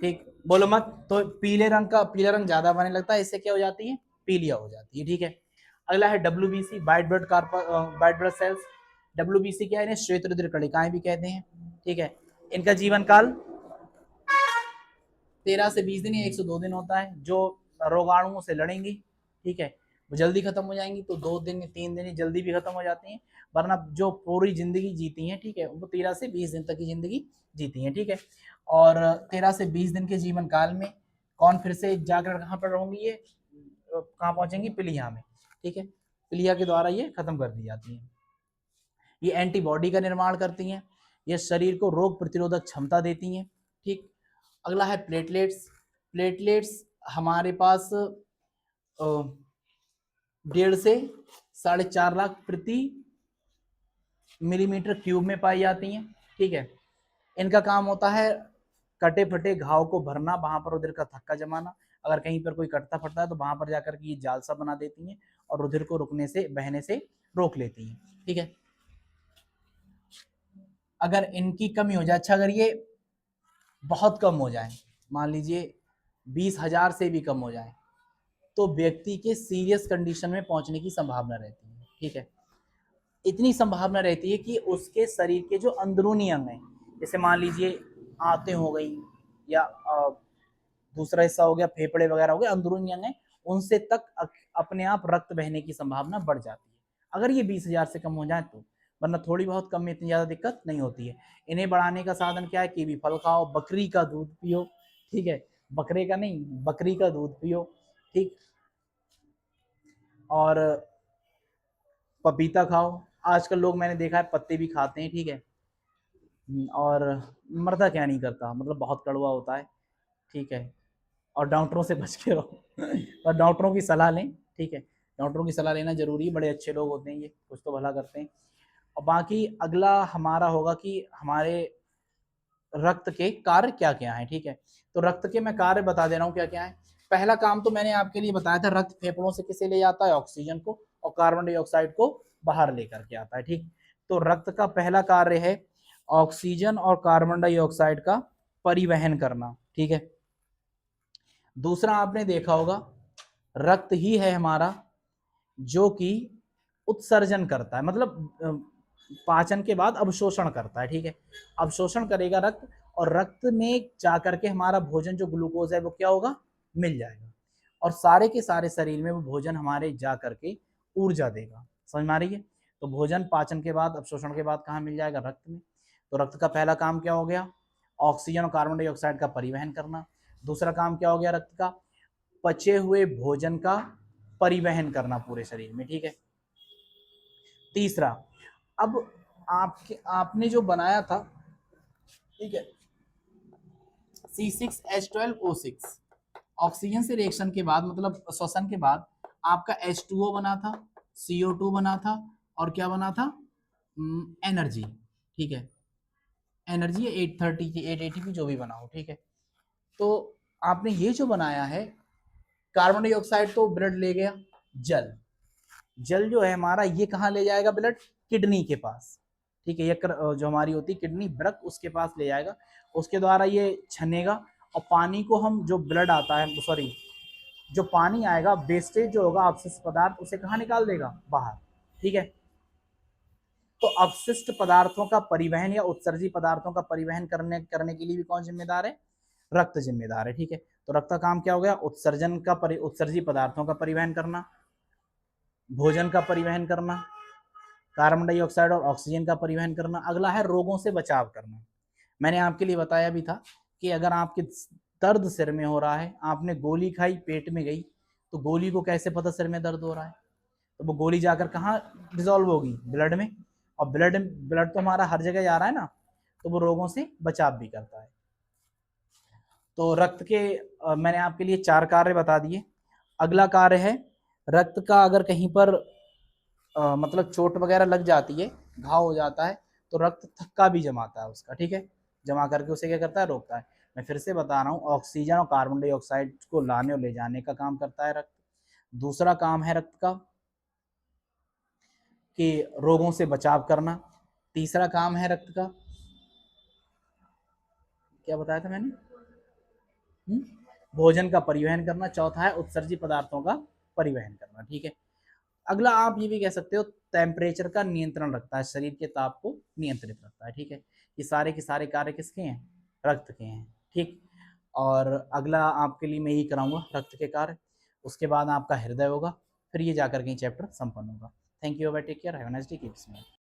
ठीक, बोलो मत। तो पीले रंग ज्यादा बनने लगता है, इससे क्या हो जाती है? पीलिया हो जाती है, ठीक है। अगला है WBC, white blood cells. WBC क्या है? इन्हें श्वेत रुधिर कणिकाएं भी कहते हैं, ठीक है। इनका जीवन काल 13 से 20 दिन या 102 दिन होता है। जो रोगाणुओं से लड़ेंगी, ठीक है, वो जल्दी खत्म हो जाएंगी, तो 2 दिन 3 दिन जल्दी भी खत्म हो जाती हैं। वरना जो पूरी जिंदगी जीती हैं, ठीक है, वो 13 से 20 दिन तक की जिंदगी जीती हैं, ठीक है। और 13 से 20 दिन के जीवन काल में कौन फिर से जाकर कहाँ पर रहूंगी? ये कहाँ पहुंचेंगी? पिलिया में, ठीक है। पिलिया के द्वारा ये खत्म कर दी जाती है। ये एंटीबॉडी का निर्माण करती हैं, ये शरीर को रोग प्रतिरोधक क्षमता देती हैं, ठीक। अगला है प्लेटलेट्स। प्लेटलेट्स हमारे पास 1.5 से 4.5 लाख प्रति मिलीमीटर क्यूब में पाई जाती हैं, ठीक है। इनका काम होता है कटे फटे घाव को भरना, वहां पर रुधिर का थक्का जमाना। अगर कहीं पर कोई कटता फटता है तो वहां पर जाकर के ये जाल सा बना देती हैं और रुधिर को रुकने से, बहने से रोक लेती हैं, ठीक है। अगर इनकी कमी हो जाए, अच्छा अगर ये बहुत कम हो जाए, मान लीजिए 20,000 से भी कम हो जाए, तो व्यक्ति के सीरियस कंडीशन में पहुंचने की संभावना रहती है, ठीक है। इतनी संभावना रहती है कि उसके शरीर के जो अंदरूनी अंग हैं, जैसे मान लीजिए आंतें हो गई, या दूसरा हिस्सा हो गया फेफड़े वगैरह हो गए, अंदरूनी अंग है, उनसे तक अपने आप रक्त बहने की संभावना बढ़ जाती है, अगर ये 20,000 से कम हो जाए तो। वरना थोड़ी बहुत कम में इतनी ज्यादा दिक्कत नहीं होती है। इन्हें बढ़ाने का साधन क्या है? कीवी फल खाओ, बकरी का दूध पियो, ठीक है, बकरे का नहीं, बकरी का दूध पियो, ठीक। और पपीता खाओ। आजकल लोग, मैंने देखा है, पत्ते भी खाते हैं, ठीक है। और मरता क्या नहीं करता, मतलब बहुत कड़वा होता है, ठीक है। और डॉक्टरों से बच के रहो और डॉक्टरों की सलाह लें, ठीक है। डॉक्टरों की सलाह लेना जरूरी है, बड़े अच्छे लोग होते हैं ये, कुछ तो भला करते हैं। और बाकी अगला हमारा होगा कि हमारे रक्त के कार्य क्या क्या हैं, ठीक है। तो रक्त के मैं कार्य बता दे रहा हूँ क्या क्या है। पहला काम तो मैंने आपके लिए बताया था, रक्त फेफड़ों से किसे ले जाता है? ऑक्सीजन को, और कार्बन डाइऑक्साइड को बाहर लेकर के आता है, ठीक। तो रक्त का पहला कार्य है ऑक्सीजन और कार्बन डाइऑक्साइड का परिवहन करना, ठीक है। दूसरा आपने देखा होगा, रक्त ही है हमारा जो कि उत्सर्जन करता है, मतलब पाचन के बाद अवशोषण करता है, ठीक है। अवशोषण करेगा रक्त, और रक्त में जाकर के हमारा भोजन जो ग्लूकोज है वो क्या होगा? मिल जाएगा, और सारे के सारे शरीर में वो भोजन हमारे जा करके ऊर्जा देगा। समझ में आ रही है? तो भोजन पाचन के बाद, अवशोषण के बाद कहाँ मिल जाएगा? रक्त में। तो रक्त का पहला काम क्या हो गया? ऑक्सीजन और कार्बन डाइऑक्साइड का परिवहन करना। दूसरा काम क्या हो गया रक्त का? पचे हुए भोजन का परिवहन करना पूरे शरीर में, ठीक है। तीसरा, अब आपने जो बनाया था, ठीक है, C6H12O6, ऑक्सीजन से रिएक्शन के बाद, मतलब श्वसन के बाद, आपका H2O बना था, CO2 बना था, और क्या बना था? एनर्जी, ठीक है। एनर्जी 830 की, 880 की, जो भी बना हो, ठीक है। तो आपने ये जो बनाया है, कार्बन डाइऑक्साइड तो ब्लड ले गया, जल, जल जो है हमारा, ये कहाँ ले जाएगा ब्लड? किडनी के पास, ठीक है। यकृत जो हमारी होती है किडनी, वृक, उसके पास ले जाएगा, उसके द्वारा ये छनेगा, और पानी को हम, जो ब्लड आता है, सॉरी, जो पानी आएगा, वेस्टेज जो होगा, अपशिष्ट पदार्थ, उसे कहाँ निकाल देगा? बाहर, ठीक है। तो अपशिष्ट पदार्थों का परिवहन या उत्सर्जी पदार्थों का परिवहन करने के लिए भी कौन जिम्मेदार है? रक्त जिम्मेदार है, ठीक है। तो रक्त का काम क्या हो गया, उत्सर्जन का उत्सर्जी पदार्थों का परिवहन करना, भोजन का परिवहन करना, कार्बन डाइऑक्साइड और ऑक्सीजन का परिवहन करना। अगला है रोगों से बचाव करना। मैंने आपके लिए बताया भी था कि अगर आपके दर्द सिर में हो रहा है, आपने गोली खाई, पेट में गई, तो गोली को कैसे पता सिर में दर्द हो रहा है, तो वो गोली जाकर कहाँ डिजोल्व होगी, ब्लड में, और ब्लड ब्लड तो हमारा हर जगह जा रहा है ना, तो वो रोगों से बचाव भी करता है। तो रक्त के मैंने आपके लिए 4 कार्य बता दिए। अगला कार्य है रक्त का अगर कहीं पर मतलब चोट वगैरह लग जाती है, घाव हो जाता है, तो रक्त थक्का भी जमाता है उसका, ठीक है, जमा करके उसे क्या करता है, रोकता है। मैं फिर से बता रहा हूँ, ऑक्सीजन और कार्बन डाइऑक्साइड को लाने और ले जाने का काम करता है रक्त। दूसरा काम है रक्त का कि रोगों से बचाव करना। तीसरा काम है रक्त का, क्या बताया था मैंने, भोजन का परिवहन करना। चौथा है उत्सर्जी पदार्थों का परिवहन करना, ठीक है। अगला आप ये भी कह सकते हो टेम्परेचर का नियंत्रण रखता है, शरीर के ताप को नियंत्रित रखता है, ठीक है। ये सारे के सारे कार्य किसके हैं, रक्त के हैं, ठीक। और अगला आपके लिए मैं यही कराऊंगा रक्त के कार्य, उसके बाद आपका हृदय होगा, फिर ये जाकर के चैप्टर संपन्न होगा। Thank you, bye, take care, have a nice day, keep smiling.